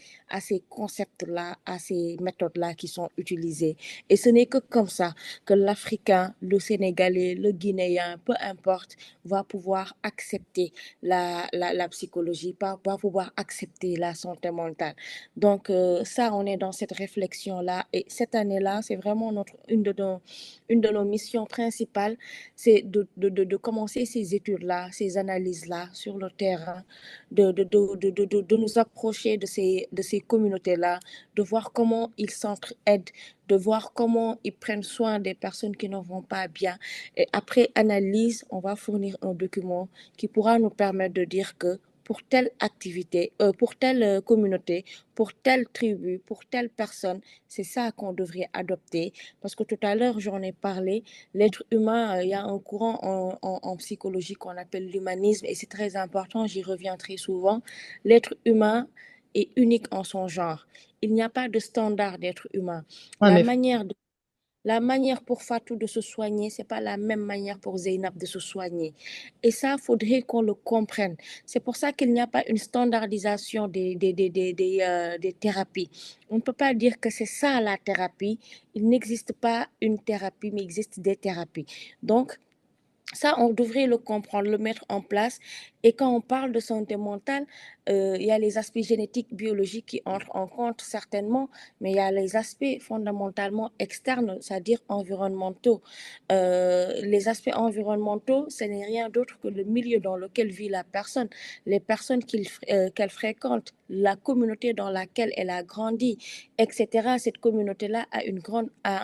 concepts-là, à ces méthodes-là qui sont utilisées. Et ce n'est que comme ça que l'Africain, le Sénégalais, le Guinéen, peu importe, va pouvoir accepter la psychologie, va pouvoir accepter la santé mentale. Donc, ça, on est dans cette réflexion-là. Et cette année-là, c'est vraiment une de nos missions principales, c'est de commencer ces études-là, ces analyses-là sur le terrain, de nous approcher de ces communautés-là, de voir comment ils s'entraident, de voir comment ils prennent soin des personnes qui ne vont pas bien. Et après analyse, on va fournir un document qui pourra nous permettre de dire que pour telle activité, pour telle communauté, pour telle tribu, pour telle personne, c'est ça qu'on devrait adopter. Parce que tout à l'heure, j'en ai parlé, l'être humain, il y a un courant en psychologie qu'on appelle l'humanisme et c'est très important, j'y reviens très souvent. L'être humain est unique en son genre. Il n'y a pas de standard d'être humain. En La effet. manière de la manière pour Fatou de se soigner, c'est pas la même manière pour Zeynab de se soigner. Et ça, faudrait qu'on le comprenne. C'est pour ça qu'il n'y a pas une standardisation des thérapies. On ne peut pas dire que c'est ça la thérapie. Il n'existe pas une thérapie, mais il existe des thérapies. Donc, ça, on devrait le comprendre, le mettre en place. Et quand on parle de santé mentale, il y a les aspects génétiques, biologiques qui entrent en compte certainement, mais il y a les aspects fondamentalement externes, c'est-à-dire environnementaux. Les aspects environnementaux, ce n'est rien d'autre que le milieu dans lequel vit la personne, les personnes qu'elle fréquente, la communauté dans laquelle elle a grandi, etc. Cette communauté-là a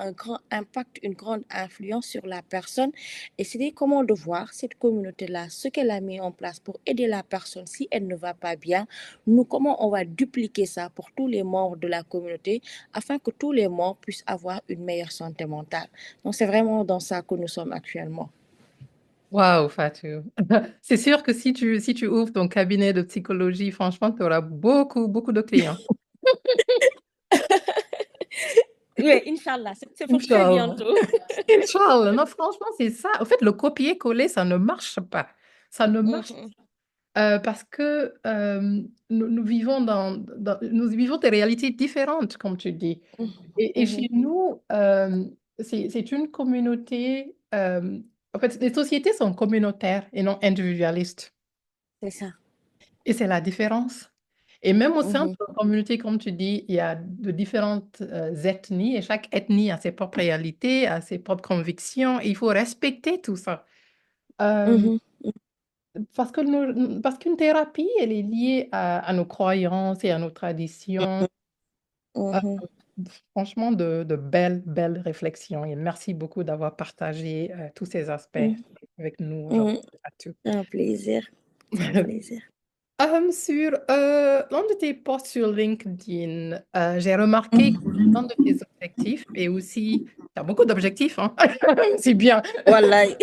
un grand impact, une grande influence sur la personne et c'est comment de voir cette communauté-là, ce qu'elle a mis en place pour aider la personne si elle ne va pas bien, nous, comment on va dupliquer ça pour tous les membres de la communauté afin que tous les membres puissent avoir une meilleure santé mentale. Donc, c'est vraiment dans ça que nous sommes actuellement. Waouh, Fatou. C'est sûr que si tu ouvres ton cabinet de psychologie, franchement, tu auras beaucoup, beaucoup de clients. Oui, Inch'Allah, c'est pour très Inch'Allah. bientôt. Inch'Allah. Non, franchement, c'est ça. En fait, le copier-coller, ça ne marche pas. Ça ne marche Mhm, parce que nous vivons nous vivons des réalités différentes, comme tu dis. Et chez mhm, nous, c'est une communauté. En fait, les sociétés sont communautaires et non individualistes. c'est ça. Et c'est la différence. Et même au sein de Mhm, la communauté, comme tu dis, il y a de différentes ethnies et chaque ethnie a ses propres réalités, a ses propres convictions. Et il faut respecter tout ça. Euh, mhm, parce qu'une thérapie, elle est liée à nos croyances et à nos traditions. Euh, mhm, Franchement, de belles, belles réflexions. Et merci beaucoup d'avoir partagé tous ces aspects mhm, avec nous aujourd'hui. mhm. Un plaisir. C'est un plaisir. Sur l'un de tes posts sur LinkedIn, j'ai remarqué que Mhm. l'un de tes objectifs, et aussi, tu as beaucoup d'objectifs, hein? C'est bien. Wallahi.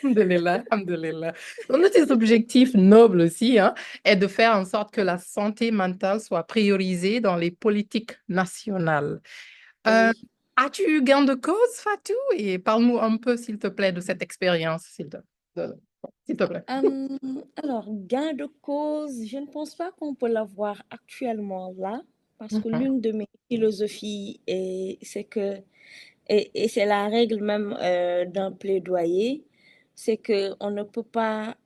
Alhamdulillah, alhamdulillah. L'un de tes objectifs nobles aussi, hein, est de faire en sorte que la santé mentale soit priorisée dans les politiques nationales. Euh, Oui. As-tu eu gain de cause, Fatou? Et parle-nous un peu, s'il te plaît, de cette expérience, de- s'il te plaît. Alors, gain de cause, je ne pense pas qu'on peut l'avoir actuellement là, parce que Mhm, l'une de mes philosophies, c'est que, et c'est la règle même d'un plaidoyer, c'est qu'on ne peut pas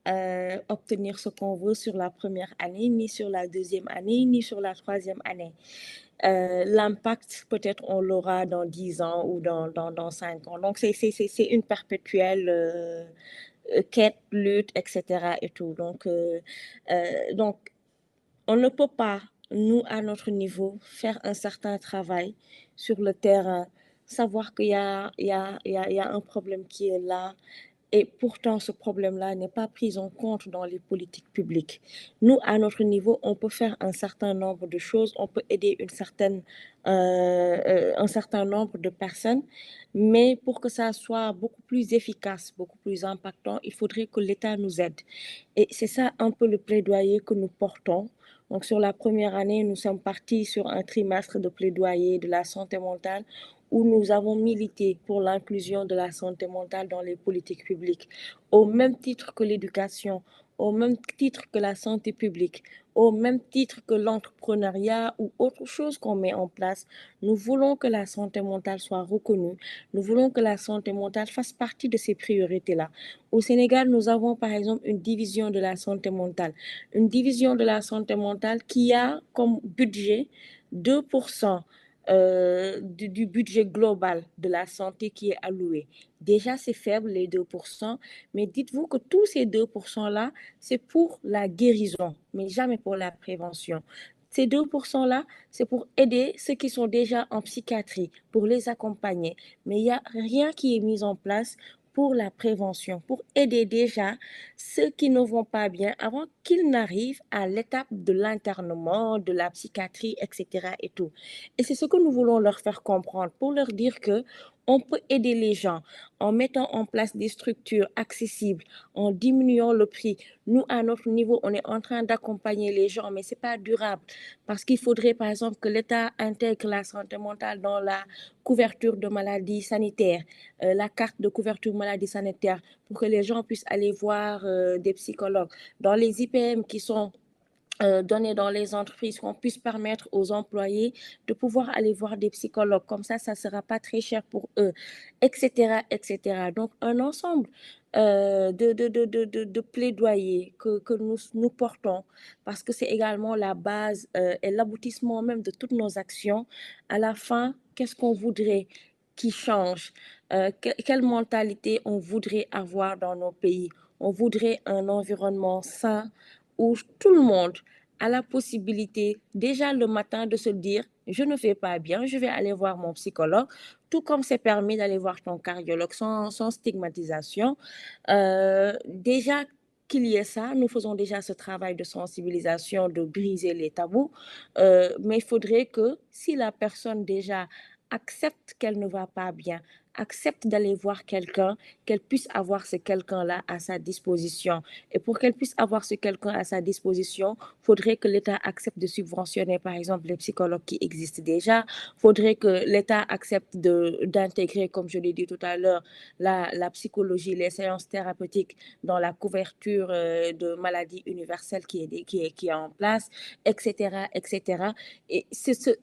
obtenir ce qu'on veut sur la première année, ni sur la deuxième année, ni sur la troisième année. L'impact, peut-être, on l'aura dans 10 ans ou dans 5 ans. Donc, c'est une perpétuelle quête, lutte, etc. et tout. Donc, on ne peut pas, nous, à notre niveau, faire un certain travail sur le terrain, savoir qu'il y a, il y a, il y a, il y a un problème qui est là, et pourtant, ce problème-là n'est pas pris en compte dans les politiques publiques. Nous, à notre niveau, on peut faire un certain nombre de choses, on peut aider un certain nombre de personnes, mais pour que ça soit beaucoup plus efficace, beaucoup plus impactant, il faudrait que l'État nous aide. Et c'est ça un peu le plaidoyer que nous portons. Donc, sur la première année, nous sommes partis sur un trimestre de plaidoyer de la santé mentale où nous avons milité pour l'inclusion de la santé mentale dans les politiques publiques, au même titre que l'éducation, au même titre que la santé publique, au même titre que l'entrepreneuriat ou autre chose qu'on met en place. Nous voulons que la santé mentale soit reconnue. Nous voulons que la santé mentale fasse partie de ces priorités-là. Au Sénégal, nous avons par exemple une division de la santé mentale. Une division de la santé mentale qui a comme budget 2% du budget global de la santé qui est alloué. Déjà, c'est faible, les 2%, mais dites-vous que tous ces 2%-là, c'est pour la guérison, mais jamais pour la prévention. Ces 2%-là, c'est pour aider ceux qui sont déjà en psychiatrie, pour les accompagner. Mais il n'y a rien qui est mis en place pour la prévention, pour aider déjà ceux qui ne vont pas bien avant qu'ils n'arrivent à l'étape de l'internement, de la psychiatrie, etc. et tout. Et c'est ce que nous voulons leur faire comprendre pour leur dire que on peut aider les gens en mettant en place des structures accessibles, en diminuant le prix. Nous, à notre niveau, on est en train d'accompagner les gens, mais ce n'est pas durable parce qu'il faudrait, par exemple, que l'État intègre la santé mentale dans la couverture de maladies sanitaires, la carte de couverture maladie sanitaire, pour que les gens puissent aller voir des psychologues. Dans les IPM qui sont donner dans les entreprises, qu'on puisse permettre aux employés de pouvoir aller voir des psychologues. Comme ça ne sera pas très cher pour eux, etc., etc. Donc, un ensemble de plaidoyer que nous portons, parce que c'est également la base et l'aboutissement même de toutes nos actions. À la fin, qu'est-ce qu'on voudrait qui change? Quelle mentalité on voudrait avoir dans nos pays? On voudrait un environnement sain où tout le monde a la possibilité déjà le matin de se dire je ne vais pas bien, je vais aller voir mon psychologue, tout comme c'est permis d'aller voir ton cardiologue sans stigmatisation. Déjà qu'il y ait ça, nous faisons déjà ce travail de sensibilisation, de briser les tabous, mais il faudrait que si la personne déjà accepte qu'elle ne va pas bien, accepte d'aller voir quelqu'un, qu'elle puisse avoir ce quelqu'un-là à sa disposition. Et pour qu'elle puisse avoir ce quelqu'un à sa disposition, il faudrait que l'État accepte de subventionner, par exemple, les psychologues qui existent déjà. Il faudrait que l'État accepte d'intégrer, comme je l'ai dit tout à l'heure, la psychologie, les séances thérapeutiques dans la couverture de maladies universelles qui est en place, etc., etc. Et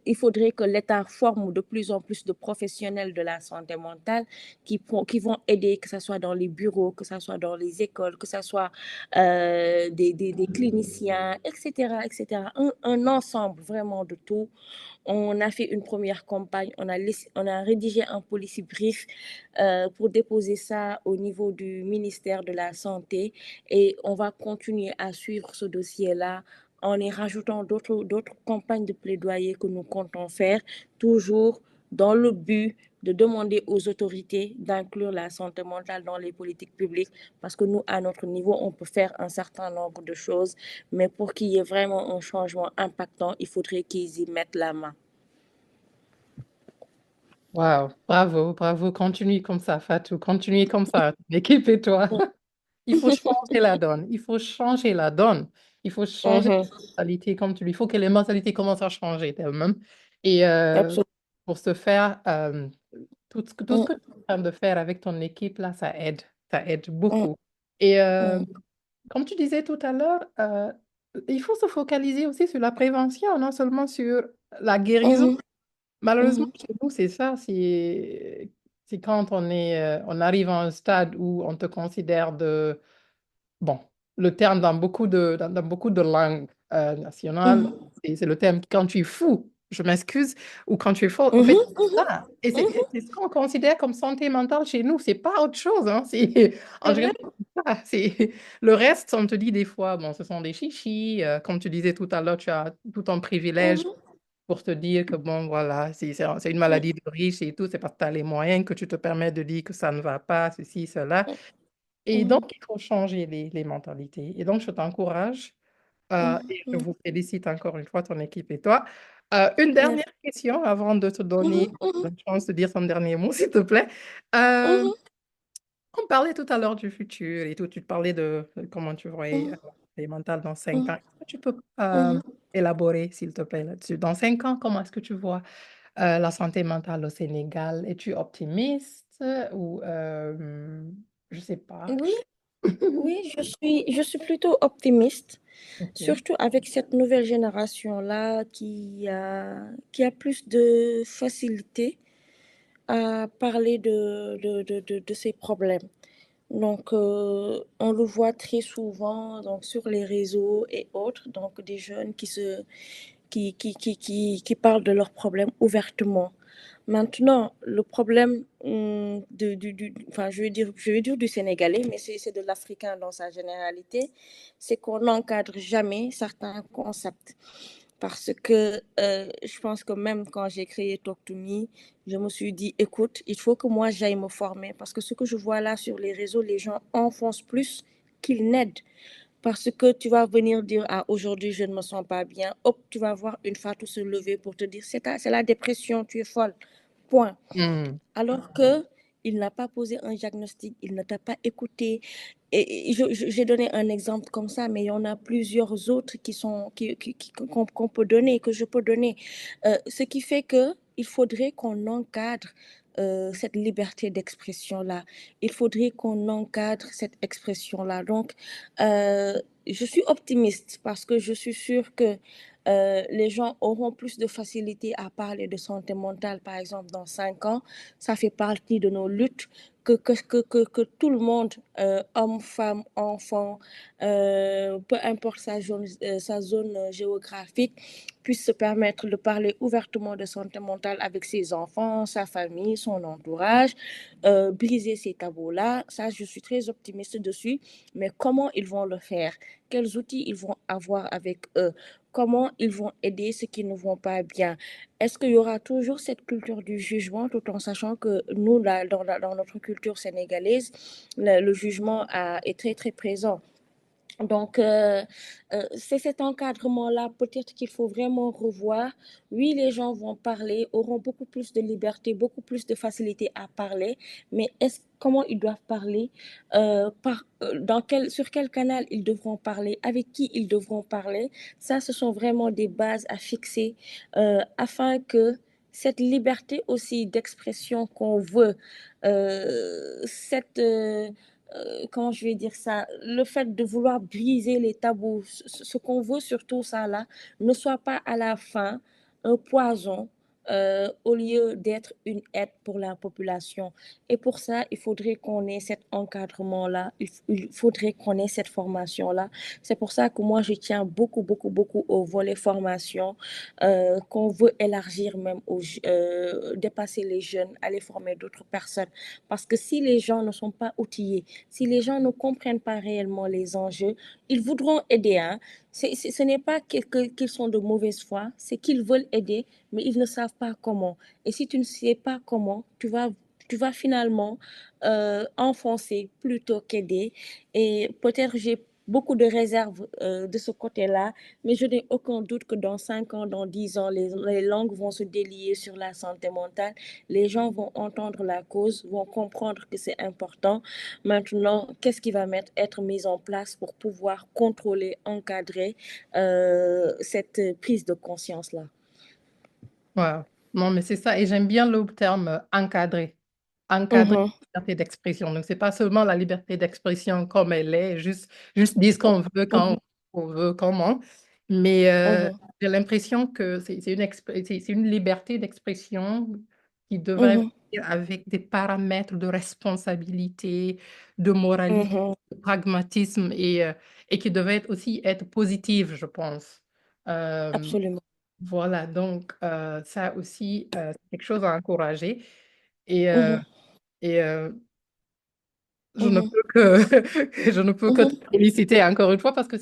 il faudrait que l'État forme de plus en plus de professionnels de la santé mentale qui vont aider, que ce soit dans les bureaux, que ce soit dans les écoles, que ce soit des cliniciens, etc., etc. Un ensemble vraiment de tout. On a fait une première campagne, on a rédigé un policy brief pour déposer ça au niveau du ministère de la Santé et on va continuer à suivre ce dossier-là en y rajoutant d'autres campagnes de plaidoyer que nous comptons faire, toujours dans le but de demander aux autorités d'inclure la santé mentale dans les politiques publiques, parce que nous, à notre niveau, on peut faire un certain nombre de choses, mais pour qu'il y ait vraiment un changement impactant, il faudrait qu'ils y mettent la main. Wow, bravo, bravo. Continue comme ça, Fatou. Continue comme ça, l'équipe et toi. Il faut changer la donne. Il faut changer la donne. Il faut changer Mhm. les mentalités comme tu dis. Il faut que les mentalités commencent à changer d'elles-mêmes. Et Absolument. pour ce faire, tout ce Mhm. que tu es en train de faire avec ton équipe, là, ça aide. Ça aide Mhm. beaucoup. Et Mhm. comme tu disais tout à l'heure, il faut se focaliser aussi sur la prévention, non seulement sur la guérison. Mhm. Malheureusement, Mhm. chez nous, c'est ça. C'est quand on arrive à un stade où on te considère de bon, le terme dans beaucoup de langues nationales, Mhm. c'est le terme quand tu es fou, je m'excuse, ou quand tu es faux. En fait, Mhm. c'est ça. Et Mhm. c'est ce qu'on considère comme santé mentale chez nous. C'est pas autre chose. Hein. En C'est vrai? général, c'est ça. Le reste, on te dit des fois, bon, ce sont des chichis. Comme tu disais tout à l'heure, tu as tout ton privilège Mhm. pour te dire que, bon, voilà, c'est une maladie de riche et tout. C'est parce que tu as les moyens que tu te permets de dire que ça ne va pas, ceci, cela. Et donc, Mhm. il faut changer les mentalités. Et donc, je t'encourage et je Mhm. vous félicite encore une fois, ton équipe et toi. Une dernière Merci. question avant de te donner Mhm. Mhm. la chance de dire ton dernier mot, s'il te plaît. Euh, Mhm. on parlait tout à l'heure du futur et tout. Tu te parlais de comment tu voyais Mhm. les mentales dans 5 ans. Mhm. Est-ce que tu peux Mhm. élaborer, s'il te plaît, là-dessus? Dans 5 ans, comment est-ce que tu vois la santé mentale au Sénégal? Es-tu optimiste ou je sais pas. Oui, oui, je suis plutôt optimiste, Ok. surtout avec cette nouvelle génération-là qui a plus de facilité à parler de ses problèmes. Donc, on le voit très souvent donc, sur les réseaux et autres, donc des jeunes qui parlent de leurs problèmes ouvertement. Maintenant, le problème enfin, je vais dire du Sénégalais, mais c'est de l'Africain dans sa généralité, c'est qu'on n'encadre jamais certains concepts. Parce que je pense que même quand j'ai créé Talk to Me, je me suis dit, écoute, il faut que moi j'aille me former. Parce que ce que je vois là sur les réseaux, les gens enfoncent plus qu'ils n'aident. Parce que tu vas venir dire, ah, aujourd'hui, je ne me sens pas bien. Hop, tu vas voir une Fatou se lever pour te dire, c'est la dépression, tu es folle. Point. Hmm. Alors que il n'a pas posé un diagnostic, il ne t'a pas écouté. Et j'ai donné un exemple comme ça, mais il y en a plusieurs autres qu'on peut donner, que je peux donner. Ce qui fait que il faudrait qu'on encadre cette liberté d'expression-là. Il faudrait qu'on encadre cette expression-là. Donc, je suis optimiste parce que je suis sûre que les gens auront plus de facilité à parler de santé mentale, par exemple, dans 5 ans. Ça fait partie de nos luttes que tout le monde, homme, femme, enfant, peu importe sa zone géographique, puisse se permettre de parler ouvertement de santé mentale avec ses enfants, sa famille, son entourage, briser ces tabous-là. Ça, je suis très optimiste dessus. Mais comment ils vont le faire? Quels outils ils vont avoir avec eux? Comment ils vont aider ceux qui ne vont pas bien? Est-ce qu'il y aura toujours cette culture du jugement, tout en sachant que nous, là, dans notre culture sénégalaise, le jugement est très, très présent. Donc, c'est cet encadrement-là, peut-être qu'il faut vraiment revoir. Oui, les gens vont parler, auront beaucoup plus de liberté, beaucoup plus de facilité à parler, mais comment ils doivent parler, sur quel canal ils devront parler, avec qui ils devront parler, ça, ce sont vraiment des bases à fixer afin que cette liberté aussi d'expression qu'on veut, comment je vais dire ça, le fait de vouloir briser les tabous, ce qu'on veut sur tout ça là, ne soit pas à la fin un poison au lieu d'être une aide pour la population. Et pour ça, il faudrait qu'on ait cet encadrement-là, il faudrait qu'on ait cette formation-là. C'est pour ça que moi, je tiens beaucoup, beaucoup, beaucoup au volet formation, qu'on veut élargir même, dépasser les jeunes, aller former d'autres personnes. Parce que si les gens ne sont pas outillés, si les gens ne comprennent pas réellement les enjeux, ils voudront aider. Hein. Ce n'est pas qu'ils sont de mauvaise foi, c'est qu'ils veulent aider, mais ils ne savent pas comment. Et si tu ne sais pas comment, tu vas finalement enfoncer plutôt qu'aider. Et peut-être j'ai beaucoup de réserves de ce côté-là, mais je n'ai aucun doute que dans 5 ans, dans 10 ans, les langues vont se délier sur la santé mentale. Les gens vont entendre la cause, vont comprendre que c'est important. Maintenant, qu'est-ce qui va être mis en place pour pouvoir contrôler, encadrer cette prise de conscience-là? Wow. Non, mais c'est ça. Et j'aime bien le terme encadré. Encadrer Mhm, la liberté d'expression. Donc, c'est pas seulement la liberté d'expression comme elle est, juste dire ce qu'on veut, quand mhm, on veut, comment. Mais mhm, j'ai l'impression que c'est une liberté d'expression qui devrait mhm, venir avec des paramètres de responsabilité, de moralité, mhm. de pragmatisme et qui devrait aussi être positive, je pense. Euh, Absolument. voilà, donc ça aussi, c'est quelque chose à encourager. Et, euh, Mhm, et je ne mhm, peux que, je ne peux que te mhm, féliciter encore une fois parce que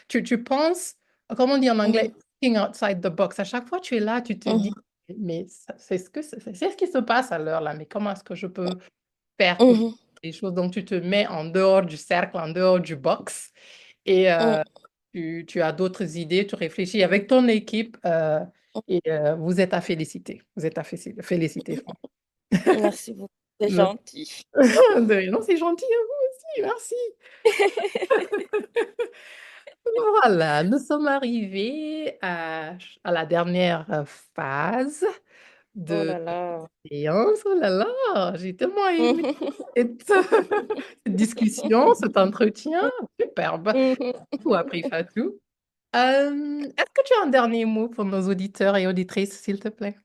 tu penses, comment on dit en mhm, anglais, thinking outside the box. À chaque fois que tu es là, tu te dis, mhm, mais c'est ce qui se passe à l'heure là, mais comment est-ce que je peux faire pour changer mhm, les choses? Donc tu te mets en dehors du cercle, en dehors du box et mhm. tu as d'autres idées, tu réfléchis avec ton équipe et vous êtes à féliciter. Vous êtes à féliciter, franchement. Merci beaucoup. C'est gentil. Non, c'est gentil à vous aussi, merci. Voilà, nous sommes arrivés à la dernière phase Oh de là là. la séance. Oh là là, j'ai tellement aimé Mhm, cette, cette discussion, cet entretien. Superbe. mhm. Tout appris, Fatou. Est-ce que tu as un dernier mot pour nos auditeurs et auditrices, s'il te plaît?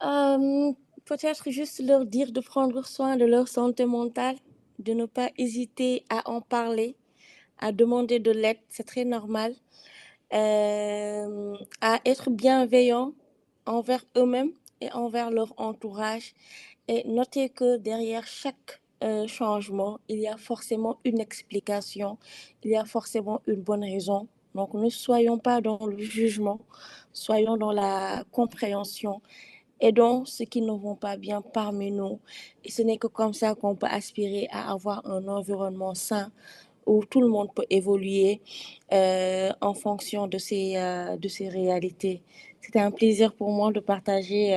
Euh, Peut-être juste leur dire de prendre soin de leur santé mentale, de ne pas hésiter à en parler, à demander de l'aide, c'est très normal, à être bienveillant envers eux-mêmes et envers leur entourage. Et notez que derrière chaque changement, il y a forcément une explication, il y a forcément une bonne raison. Donc ne soyons pas dans le jugement, soyons dans la compréhension. Aidons ceux qui ne vont pas bien parmi nous. Et ce n'est que comme ça qu'on peut aspirer à avoir un environnement sain où tout le monde peut évoluer en fonction de ces réalités. C'était un plaisir pour moi de partager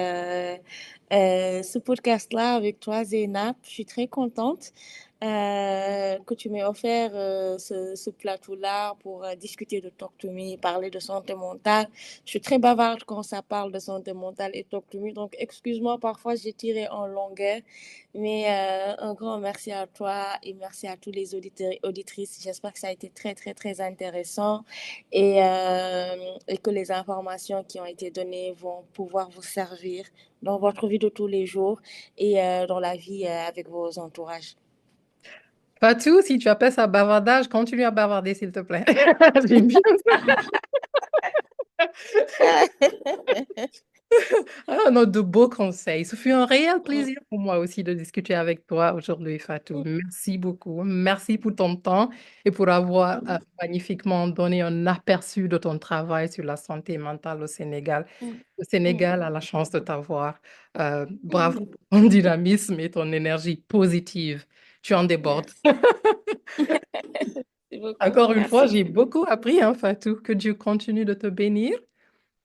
ce podcast-là avec toi, Zénab. Je suis très contente que tu m'aies offert ce plateau-là pour discuter de Talk to Me, parler de santé mentale. Je suis très bavarde quand ça parle de santé mentale et Talk to Me, donc excuse-moi, parfois j'ai tiré en longueur, mais un grand merci à toi et merci à tous les auditeurs et auditrices. J'espère que ça a été très, très, très intéressant et que les informations qui ont été données vont pouvoir vous servir dans votre vie de tous les jours et dans la vie avec vos entourages. Fatou, si tu appelles ça bavardage, continue à bavarder, s'il te plaît. J'aime bien Ah, non, de beaux conseils. Ce fut un réel plaisir pour moi aussi de discuter avec toi aujourd'hui, Fatou. Merci beaucoup. Merci pour ton temps et pour avoir magnifiquement donné un aperçu de ton travail sur la santé mentale au Sénégal. Le Sénégal a la chance de t'avoir. Bravo pour ton dynamisme et ton énergie positive. Tu en débordes. Merci beaucoup. Encore une fois, Merci. j'ai beaucoup appris, hein, Fatou. Que Dieu continue de te bénir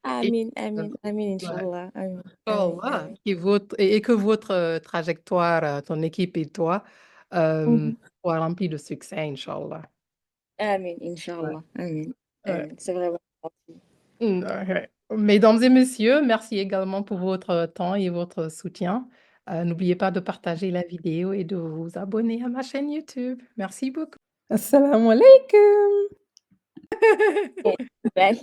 et Amin, euh, amin, amin, ouais, Inch'Allah. Amin, amin, Inch'Allah, amin. et que votre trajectoire, ton équipe et toi, Mhm. soient remplis de succès, Inch'Allah. Amin, Ouais, Inch'Allah. Amin, ouais. amin. C'est vraiment gentil. Ouais. Mesdames et messieurs, merci également pour votre temps et votre soutien. N'oubliez pas de partager la vidéo et de vous abonner à ma chaîne YouTube. Merci beaucoup. Assalamu alaikum. Bye.